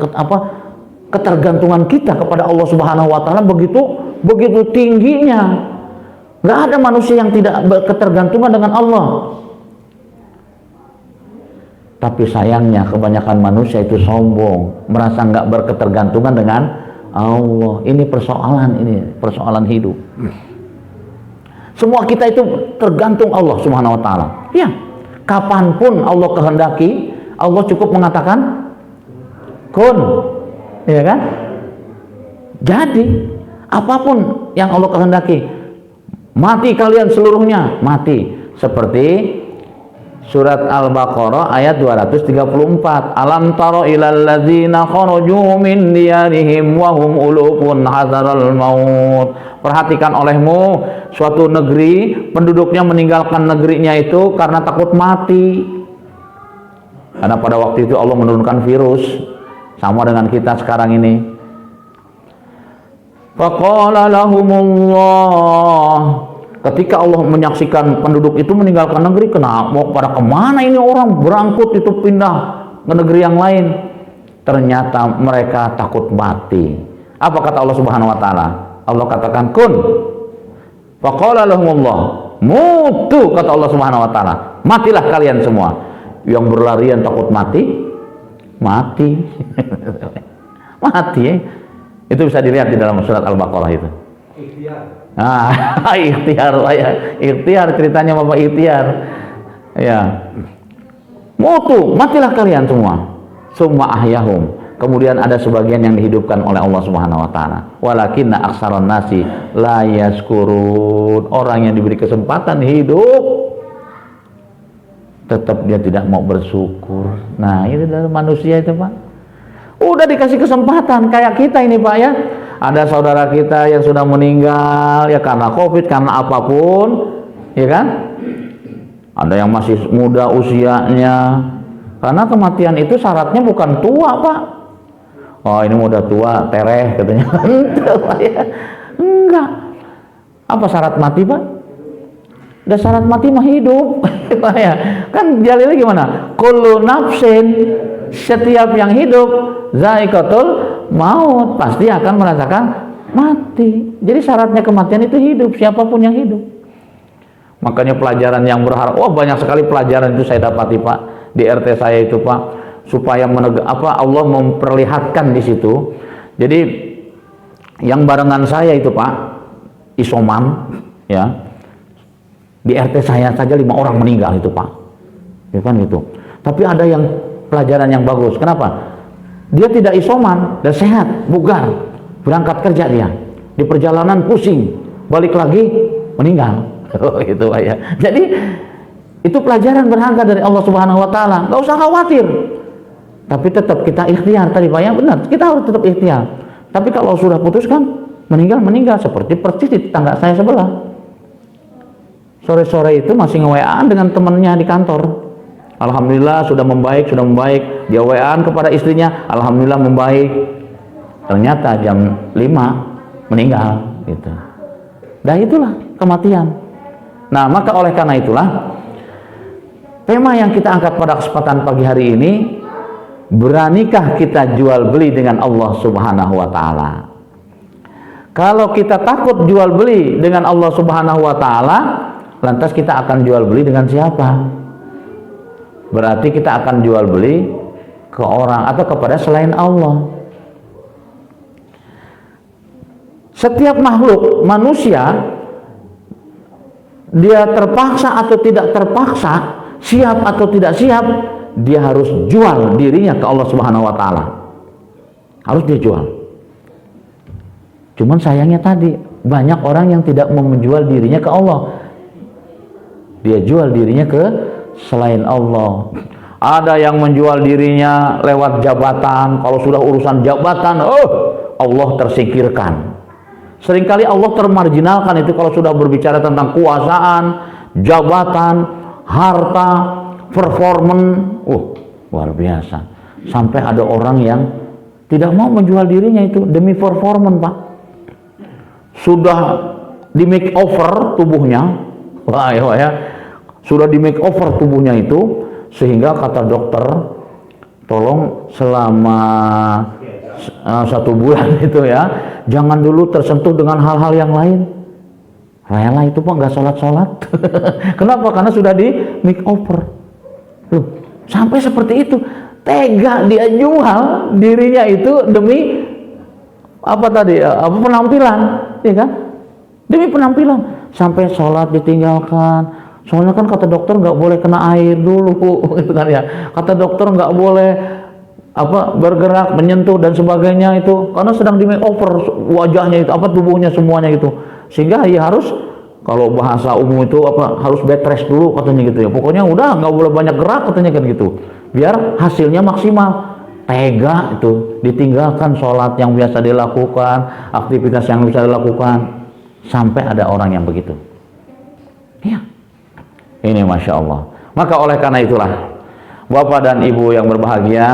ketergantungan kita kepada Allah Subhanahu wa taala begitu tingginya. Nggak ada manusia yang tidak berketergantungan dengan Allah. Tapi sayangnya kebanyakan manusia itu sombong, merasa nggak berketergantungan dengan Allah. Ini persoalan hidup. Semua kita itu tergantung Allah Subhanahu wa taala. Ya. Kapanpun Allah kehendaki, Allah cukup mengatakan kun. Ya kan? Jadi, apapun yang Allah kehendaki, mati kalian seluruhnya, mati. Seperti surat Al-Baqarah ayat 234. Alam taro ilal ladzina kharaju min diyarihim wa hum ulufun hadaral maut. Perhatikan olehmu suatu negeri, penduduknya meninggalkan negerinya itu karena takut mati. Karena pada waktu itu Allah menurunkan virus, sama dengan kita sekarang ini. Faqala lahumullah, ketika Allah menyaksikan penduduk itu meninggalkan negeri, mau pada kemana ini orang berangkut itu pindah ke negeri yang lain? Ternyata mereka takut mati. Apa kata Allah Subhanahu wa taala? Allah katakan kun. Faqala lahumullah, mutu, kata Allah Subhanahu wa taala, matilah kalian semua. Yang berlarian takut mati, mati. Mati ya. Itu bisa dilihat di dalam surat Al-Baqarah itu. Ikhtiar ya. Ikhtiar ceritanya Bapak ikhtiar. Ya. Mutu, matilah kalian semua. Summa ahyahum. Kemudian ada sebagian yang dihidupkan oleh Allah Subhanahu wa taala. Walakinna aktsaron nasi la yaskurun. Orang yang diberi kesempatan hidup tetap dia tidak mau bersyukur. Nah, ini dari manusia itu, Pak. Udah dikasih kesempatan kayak kita ini, Pak ya. Ada saudara kita yang sudah meninggal ya karena Covid, karena apapun, ya kan? Ada yang masih muda usianya. Karena kematian itu syaratnya bukan tua, Pak. Oh, ini udah tua, tereh katanya. Enggak. Apa syarat mati, Pak? Udah syarat mati mah hidup. Kan dalilnya gimana? Kullu nafsin, setiap yang hidup, zaikatul maut, pasti akan merasakan mati. Jadi syaratnya kematian itu hidup, siapapun yang hidup. Makanya pelajaran yang berharap, banyak sekali pelajaran itu saya dapati, Pak, di RT saya itu, Pak. Supaya Allah memperlihatkan di situ. Jadi yang barengan saya itu, Pak, isoman, ya, di RT saya saja 5 orang meninggal itu, Pak, ya kan gitu. Tapi ada yang pelajaran yang bagus. Kenapa? Dia tidak isoman dan sehat, bugar, berangkat kerja dia, di perjalanan pusing, balik lagi meninggal. Gitu, Pak ya. Jadi itu pelajaran berharga dari Allah Subhanahu wa taala. Enggak usah khawatir. Tapi tetap kita ikhtiar tadi, Pak ya, benar. Kita harus tetap ikhtiar. Tapi kalau sudah putuskan meninggal seperti persis di tetangga saya sebelah. sore-sore itu masih nge-WA-an dengan temannya di kantor. Alhamdulillah sudah membaik. Dia WA-an kepada istrinya, alhamdulillah membaik. Ternyata jam 5 meninggal gitu. Dan itulah kematian. Nah, maka oleh karena itulah tema yang kita angkat pada kesempatan pagi hari ini, beranikah kita jual beli dengan Allah Subhanahu wa taala? Kalau kita takut jual beli dengan Allah Subhanahu wa taala, lantas kita akan jual beli dengan siapa? Berarti kita akan jual beli ke orang atau kepada selain Allah. Setiap makhluk manusia, dia terpaksa atau tidak terpaksa, siap atau tidak siap, dia harus jual dirinya ke Allah Subhanahu wa taala. Harus dia jual. Cuman sayangnya tadi banyak orang yang tidak mau menjual dirinya ke Allah. Dia jual dirinya ke selain Allah. Ada yang menjual dirinya lewat jabatan. Kalau sudah urusan jabatan, Allah tersingkirkan. Seringkali Allah termarginalkan itu kalau sudah berbicara tentang kuasaan, jabatan, harta, performan. Luar biasa. Sampai ada orang yang tidak mau menjual dirinya itu demi performan, Pak. Sudah di make over tubuhnya. Sudah di make over tubuhnya itu, sehingga kata dokter, tolong selama 1 bulan itu ya, jangan dulu tersentuh dengan hal-hal yang lain. Rela itu Pak, nggak sholat-sholat. Kenapa? Karena sudah di make over. Loh, sampai seperti itu, tega dia jual dirinya itu demi apa tadi? Penampilan, ya kan? Demi penampilan, sampai sholat ditinggalkan. Soalnya kan kata dokter nggak boleh kena air dulu, gitu kan ya. Kata dokter nggak boleh bergerak, menyentuh dan sebagainya itu, karena sedang di make over wajahnya itu, tubuhnya semuanya gitu. Sehingga ya harus, kalau bahasa umum itu harus bed rest dulu katanya gitu ya. Pokoknya udah nggak boleh banyak gerak katanya kan gitu. Biar hasilnya maksimal. Tega itu, ditinggalkan sholat yang biasa dilakukan, aktivitas yang bisa dilakukan, sampai ada orang yang begitu. Iya. Ini Masya Allah. Maka oleh karena itulah, Bapak dan Ibu yang berbahagia,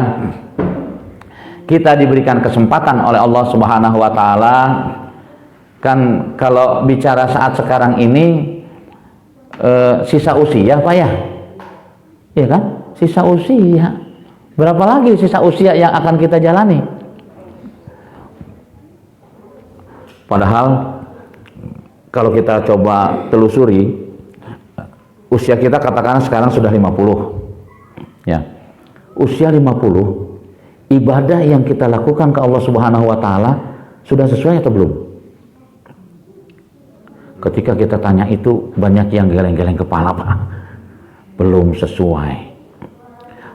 kita diberikan kesempatan oleh Allah Subhanahu wa taala. Kan kalau bicara saat sekarang ini sisa usia Pak ya? Iya kan? Sisa usia. Berapa lagi sisa usia yang akan kita jalani? Padahal kalau kita coba telusuri, usia kita katakan sekarang sudah 50 ya. Usia 50, ibadah yang kita lakukan ke Allah Subhanahu wa taala sudah sesuai atau belum? Ketika kita tanya itu, banyak yang geleng-geleng kepala, Pak. Belum sesuai.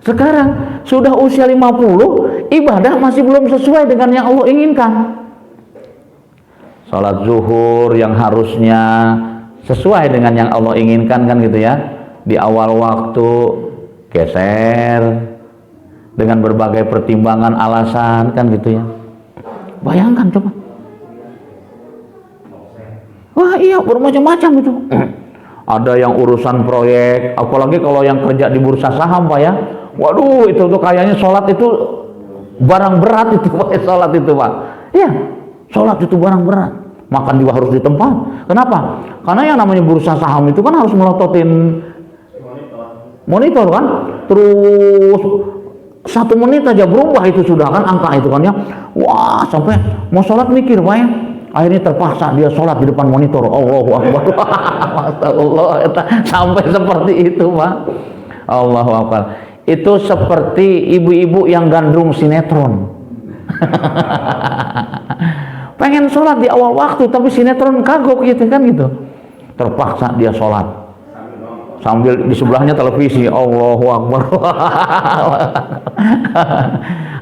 Sekarang sudah usia 50, ibadah masih belum sesuai dengan yang Allah inginkan. Salat zuhur yang harusnya sesuai dengan yang Allah inginkan kan gitu ya, di awal waktu geser dengan berbagai pertimbangan alasan kan gitu ya. Bayangkan coba. Wah iya, bermacam-macam itu. Ada yang urusan proyek, apalagi kalau yang kerja di bursa saham Pak ya. Waduh, itu tuh kayaknya sholat itu barang berat itu Pak, sholat itu Pak. Iya, sholat itu barang berat. Makan juga harus di tempat. Kenapa? Karena yang namanya bursa saham itu kan harus melototin monitor kan. Terus 1 menit aja berubah itu sudah kan angka itu kan ya. Wah, sampai mau sholat mikir Pak ya. Akhirnya terpaksa dia sholat di depan monitor. Allahu Akbar. Allah, sampai seperti itu Pak. Allahu Akbar. Itu seperti ibu-ibu yang gandrung sinetron. Pengen sholat di awal waktu tapi sinetron kagok gitu kan gitu. Terpaksa dia sholat sambil di sebelahnya televisi. Allahu Akbar.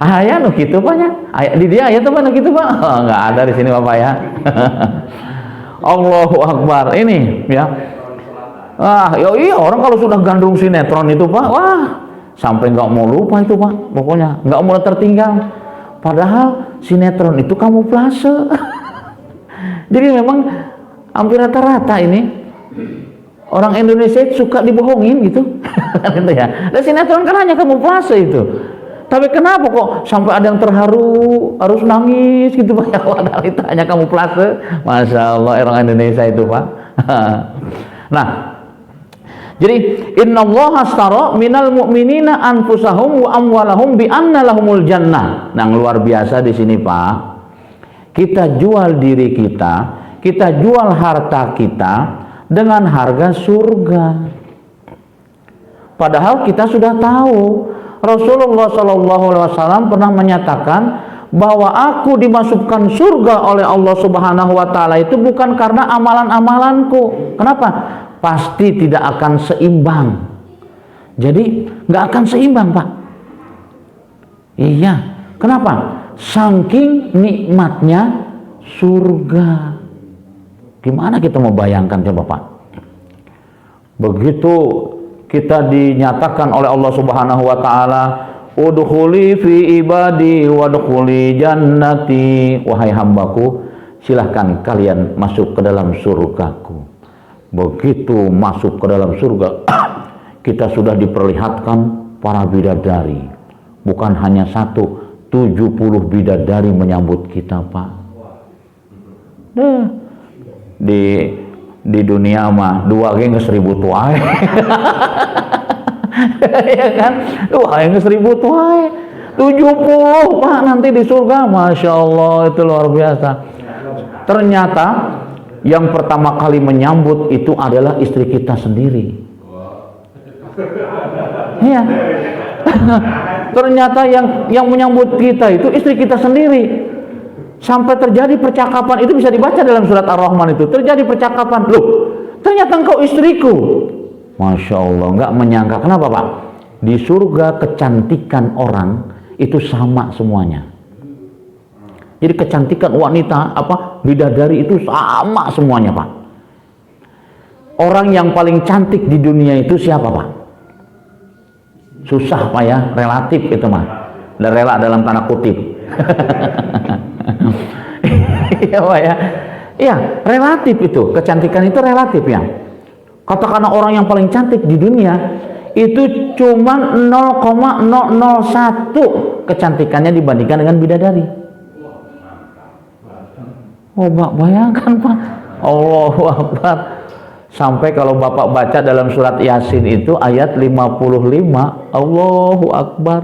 Ayah nu gitu Pak ya. Di dia ayah tuh mana gitu Pak? Nggak ada di sini Bapak ya. Allahu Akbar. Ini ya. Iya orang kalau sudah gandrung sinetron itu Pak, wah sampai nggak mau lupa itu Pak. Pokoknya nggak mau tertinggal. Padahal sinetron itu kamuflase. Jadi memang hampir rata-rata ini Orang Indonesia suka dibohongin gitu. Gitu ya. Dan sinetron kan hanya kamuflase itu. Tapi kenapa kok sampai ada yang terharu, harus nangis gitu Pak? Padahal itu hanya kamuflase. Masya Allah orang Indonesia itu Pak. Nah, jadi innallaha astara minal mu'minina anfusahum wa amwalahum bi anna lahumul jannah. Nah, luar biasa di sini Pak. Kita jual diri kita jual harta kita dengan harga surga. Padahal kita sudah tahu Rasulullah SAW pernah menyatakan bahwa aku dimasukkan surga oleh Allah Subhanahu wa taala itu bukan karena amalan-amalanku. Kenapa? Pasti tidak akan seimbang. Jadi nggak akan seimbang Pak. Iya. Kenapa? Saking nikmatnya surga. Gimana kita mau bayangkan coba Pak? Begitu kita dinyatakan oleh Allah Subhanahu wa taala, udkhuli fi ibadi wadkhuli jannati, wahai hambaku, silahkan kalian masuk ke dalam surgaku. Begitu masuk ke dalam surga, kita sudah diperlihatkan para bidadari. Bukan hanya satu, 70 bidadari menyambut kita Pak. Di dunia mah 2 ge geus 1000 tuai. Ya kan? 2 ge geus 1000 tuai. 70 Pak nanti di surga. Masya Allah, itu luar biasa. Ternyata yang pertama kali menyambut itu adalah istri kita sendiri. Iya. Ternyata yang menyambut kita itu istri kita sendiri. Sampai terjadi percakapan, itu bisa dibaca dalam surat Ar-Rahman itu. Terjadi percakapan, loh ternyata engkau istriku. Masya Allah, nggak menyangka. Kenapa Pak? Di surga kecantikan orang itu sama semuanya. Jadi kecantikan wanita, bidadari itu sama semuanya Pak. Orang yang paling cantik di dunia itu siapa Pak? Susah Pak ya, relatif itu mah. Dan rela dalam tanda kutip. Iya Pak ya. Iya, relatif itu. Kecantikan itu relatif ya. Katakanlah orang yang paling cantik di dunia itu cuma 0,001 kecantikannya dibandingkan dengan bidadari. Oh, Pak, bayangkan Pak. Allahu Akbar. Sampai kalau Bapak baca dalam surat Yasin itu ayat 55, Allahu Akbar.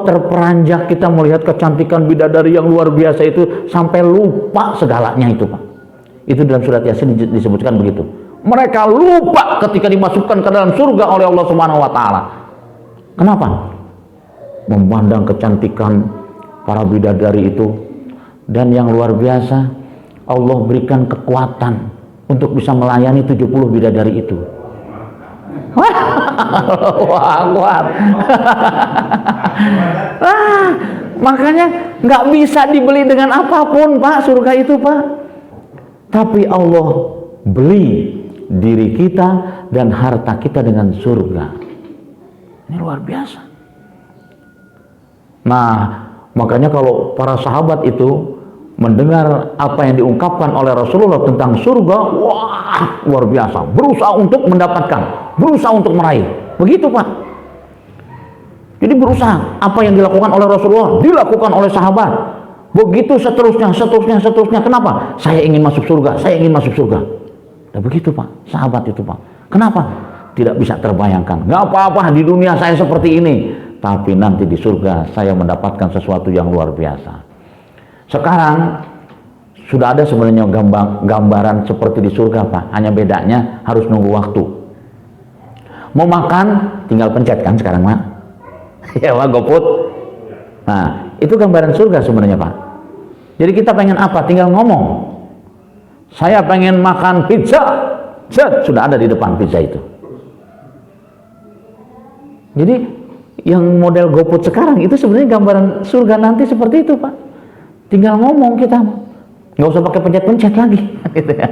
Terperanjak kita melihat kecantikan bidadari yang luar biasa itu sampai lupa segalanya itu Pak. Itu dalam surat Yasin disebutkan begitu. Mereka lupa ketika dimasukkan ke dalam surga oleh Allah Subhanahu wa taala. Kenapa? Memandang kecantikan para bidadari itu, dan yang luar biasa Allah berikan kekuatan untuk bisa melayani 70 bidadari itu. Wah, makanya nggak bisa dibeli dengan apapun Pak, surga itu Pak. Tapi Allah beli diri kita dan harta kita dengan surga. Ini luar biasa. Nah, makanya kalau para sahabat itu mendengar apa yang diungkapkan oleh Rasulullah tentang surga, wah luar biasa, berusaha untuk mendapatkan, berusaha untuk meraih. Begitu Pak. Jadi berusaha, apa yang dilakukan oleh Rasulullah dilakukan oleh sahabat. Begitu seterusnya. Kenapa? Saya ingin masuk surga, saya ingin masuk surga. Dan begitu Pak, sahabat itu Pak. Kenapa? Tidak bisa terbayangkan. Nggak apa-apa di dunia saya seperti ini, tapi nanti di surga saya mendapatkan sesuatu yang luar biasa. Sekarang sudah ada sebenarnya gambaran seperti di surga Pak. Hanya bedanya harus nunggu waktu. Mau makan tinggal pencet kan sekarang Pak. Ya Pak, GoFood. Nah, itu gambaran surga sebenarnya Pak. Jadi kita pengen apa? Tinggal ngomong. Saya pengen makan pizza. Sudah ada di depan pizza itu. Jadi yang model GoFood sekarang itu sebenarnya gambaran surga nanti seperti itu Pak. Tinggal ngomong kita, nggak usah pakai pencet-pencet lagi. Gitu ya.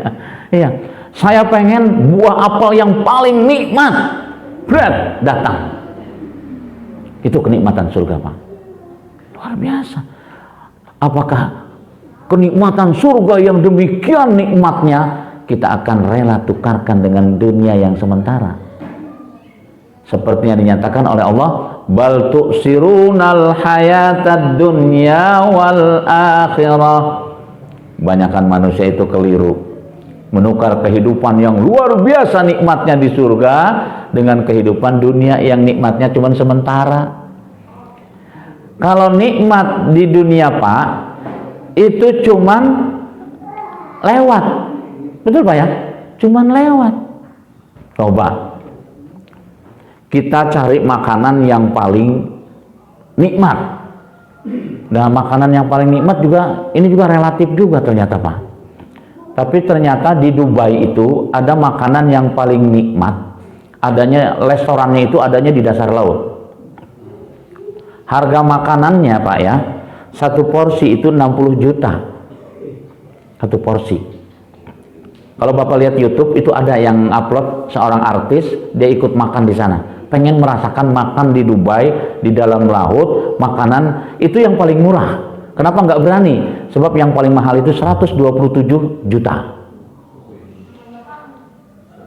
Iya. Saya pengen buah apel yang paling nikmat, bread datang. Itu kenikmatan surga Pak. Luar biasa. Apakah kenikmatan surga yang demikian nikmatnya kita akan rela tukarkan dengan dunia yang sementara. Seperti yang dinyatakan oleh Allah, bal tu'sirunal hayatad dunya wal akhirah. Banyakan manusia itu keliru, menukar kehidupan yang luar biasa nikmatnya di surga dengan kehidupan dunia yang nikmatnya cuma sementara. Kalau nikmat di dunia Pak, itu cuman lewat, betul Pak ya? Cuman lewat. Coba kita cari makanan yang paling nikmat. Nah, makanan yang paling nikmat juga, ini juga relatif juga ternyata Pak. Tapi ternyata di Dubai itu ada makanan yang paling nikmat, adanya restorannya itu adanya di dasar laut. Harga makanannya Pak ya, satu porsi itu 60 juta. Satu porsi. Kalau Bapak lihat YouTube itu ada yang upload seorang artis, dia ikut makan di sana. Pengen merasakan makan di Dubai, di dalam laut, makanan itu yang paling murah. Kenapa nggak berani? Sebab yang paling mahal itu 127 juta.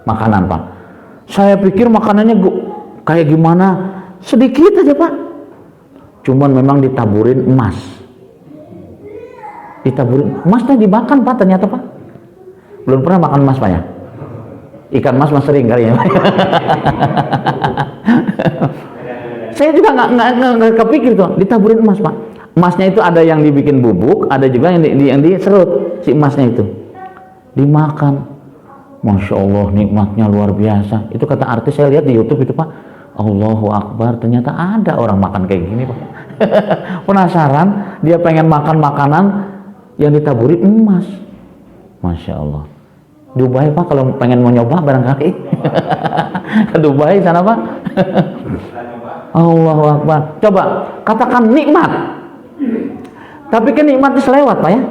Makanan Pak. Saya pikir makanannya kayak gimana? Sedikit aja Pak. Cuman memang ditaburin emas. Ditaburin emasnya dimakan Pak ternyata Pak. Belum pernah makan emas Pak ya? Ikan mas sering kali ya. Saya juga nggak kepikir tuh ditaburin emas Pak. Emasnya itu ada yang dibikin bubuk, ada juga yang diserut si emasnya itu. Dimakan. Masya Allah nikmatnya luar biasa. Itu kata artis saya lihat di YouTube itu Pak. Allahu Akbar, ternyata ada orang makan kayak gini Pak. Penasaran, dia pengen makan makanan yang ditaburi emas. Masya Allah. Dubai Pak, kalau pengen mau nyoba barangkali ke Dubai sana Pak. Allahu Akbar. Coba katakan nikmat, tapi kan nikmatnya selewat Pak ya.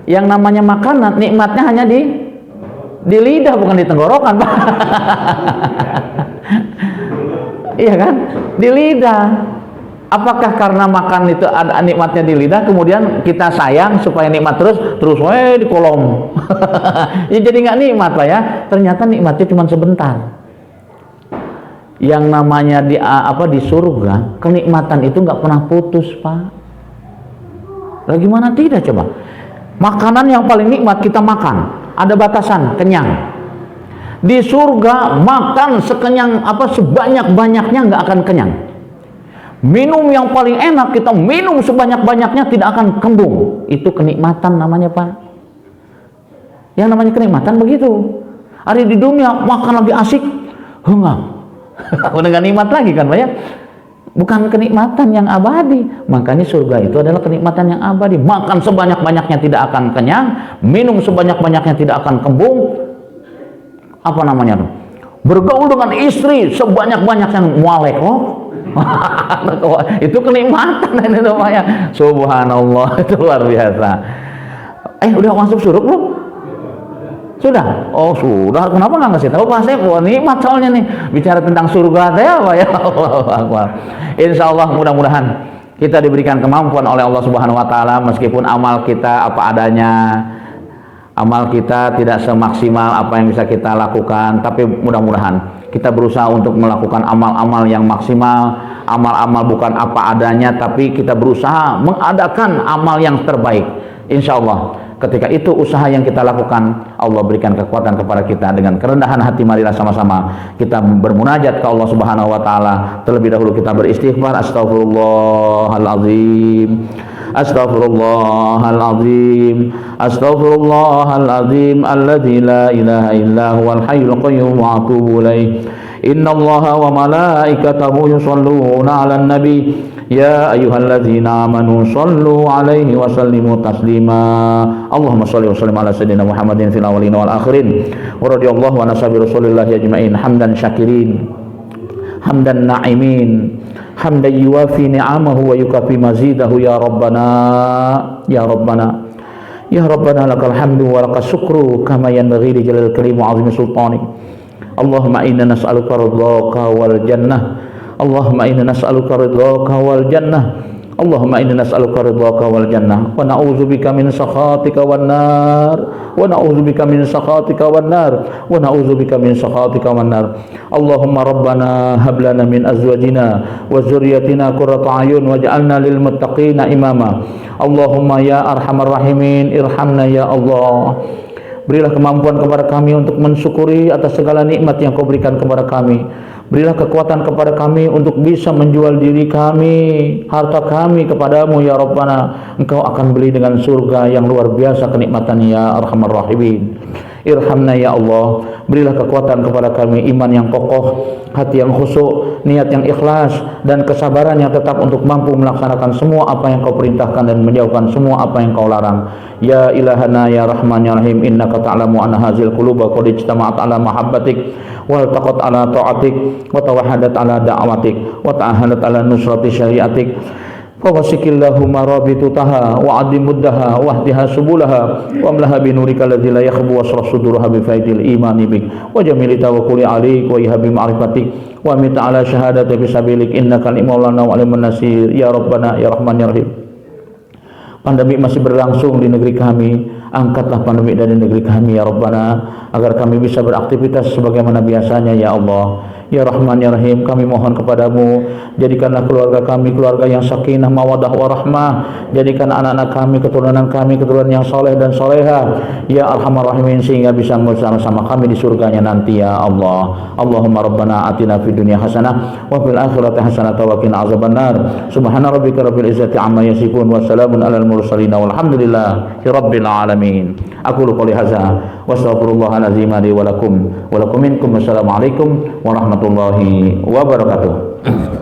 Yang namanya makanan nikmatnya hanya di lidah, bukan di tenggorokan Pak. Iya kan, di lidah. Apakah karena makan itu ada nikmatnya di lidah, kemudian kita sayang supaya nikmat terus di kolom. Ya jadi nggak nikmat Pak ya. Ternyata nikmatnya cuma sebentar. Yang namanya di surga, kenikmatan itu nggak pernah putus Pak. Lah gimana tidak coba? Makanan yang paling nikmat kita makan, ada batasan, kenyang. Di surga makan sekenyang sebanyak-banyaknya nggak akan kenyang. Minum yang paling enak kita minum sebanyak-banyaknya tidak akan kembung. Itu kenikmatan namanya Pak. Yang namanya kenikmatan begitu. Hari di dunia makan lagi asik, hengam. Udah gak nikmat lagi kan Pak ya. Bukan kenikmatan yang abadi. Makanya surga itu adalah kenikmatan yang abadi. Makan sebanyak-banyaknya tidak akan kenyang, minum sebanyak-banyaknya tidak akan kembung. Apa namanya tuh? Bergaul dengan istri sebanyak-banyaknya mualek itu kenikmatan itu Pak ya. Subhanallah, itu luar biasa. Udah masuk surga belum? Sudah? Oh sudah. Kenapa nggak ngasih tahu Pak? Saya nikmat soalnya nih bicara tentang surga saya Pak ya. Insya Allah mudah-mudahan kita diberikan kemampuan oleh Allah Subhanahu Wa Taala, meskipun amal kita apa adanya. Amal kita tidak semaksimal apa yang bisa kita lakukan, tapi mudah-mudahan kita berusaha untuk melakukan amal-amal yang maksimal, amal-amal bukan apa adanya, tapi kita berusaha mengadakan amal yang terbaik. Insya Allah ketika itu usaha yang kita lakukan, Allah berikan kekuatan kepada kita. Dengan kerendahan hati marilah sama-sama kita bermunajat ke Allah Subhanahu Wa Taala. Terlebih dahulu kita beristighfar. Astaghfirullahaladzim, astaghfirullahaladzim, astaghfirullahaladzim alladzi la ilaha illa huwal hayyul qayyum wa atubu ilaih. Innallaha wa malaikatahu yusholluna 'alan nabi ya ayyuhalladzina amanu shallu 'alaihi wa sallimu taslima. Allahumma shalli wa sallim ala sayyidina Muhammadin fil awwalin wal akhirin wa radhiyallahu an ashabi rasulillahi ajmain hamdan syakirin hamdan na'imin hamdan yuwafi ni'amahu wa yukafi mazidahu ya rabbana ya rabbana ya rabbana lakal hamdu wa lakas syukru kama yanbaghi li jalal karim wa 'azimi sultanik. Allahumma inna nas'aluka ridhaka wal jannah, Allahumma inna nas'aluka ridhaka wal jannah, Allahumma inna nas'aluka ridhaka wal jannah wa na'udzubika min sakhatika wan nar wa na'udzubika min sakhatika wan nar wa na'udzubika min sakhatika wan nar. Allahumma rabbana hab lana min azwajina wa dzurriyyatina qurrata a'yun waj'alna lil muttaqina imama. Allahumma ya arhamar rahimin irhamna ya Allah. Berilah kemampuan kepada kami untuk mensyukuri atas segala nikmat yang Kau berikan kepada kami. Berilah kekuatan kepada kami untuk bisa menjual diri kami, harta kami kepadamu ya Rabbana. Engkau akan beli dengan surga yang luar biasa kenikmatan ya Arhamar Rahimin. Irhamna ya Allah. Berilah kekuatan kepada kami, iman yang kokoh, hati yang khusyuk, niat yang ikhlas, dan kesabaran yang tetap untuk mampu melaksanakan semua apa yang Kau perintahkan dan menjauhkan semua apa yang Kau larang. Ya ilahana ya Rahman ya Rahim, innaka ta'lamu anna hazil quluba qad ijtama'at ala mahabbatik wa taqat ala ta'atik wa tawahadat ala da'watik wa ta'ahadat ala nusrati syariatik. Fawasikillahu marabitutaha wa adim muddaha wa ahdiha subulaha wa amlaha binurika alladhi la yakhbu wasrah suduraha bifaidil imani bik wa jamili tawakkuli alik wa ihabi ma'rifatik wa mita ala syahadati bisabilik innaka al-maulana wa alimun nasir ya Rabbana ya Rahman ya Rahim. Pandemi masih berlangsung di negeri kami, angkatlah pandemi dari negeri kami ya Rabbana, agar kami bisa beraktivitas sebagaimana biasanya ya Allah. Ya Rahman ya Rahim, kami mohon kepadamu, jadikanlah keluarga kami keluarga yang sakinah mawaddah warahmah. Jadikan anak-anak kami keturunan yang soleh dan soleha ya Arhamar Rahimin, sehingga bisa bersama-sama kami di surganya nanti ya Allah. Allahumma rabbana atina fid dunya hasanah wa fil akhirati hasanah wa qina azabannar. Subhana rabbika rabbil izzati amma yasifun wa salamun alal mursalin walhamdulillahi rabbil alamin. Aqulu qouli hadza wa astaghfirullahal azim li wa lakum minkum. Wassalamualaikum warahmatullahi wabarakatuh.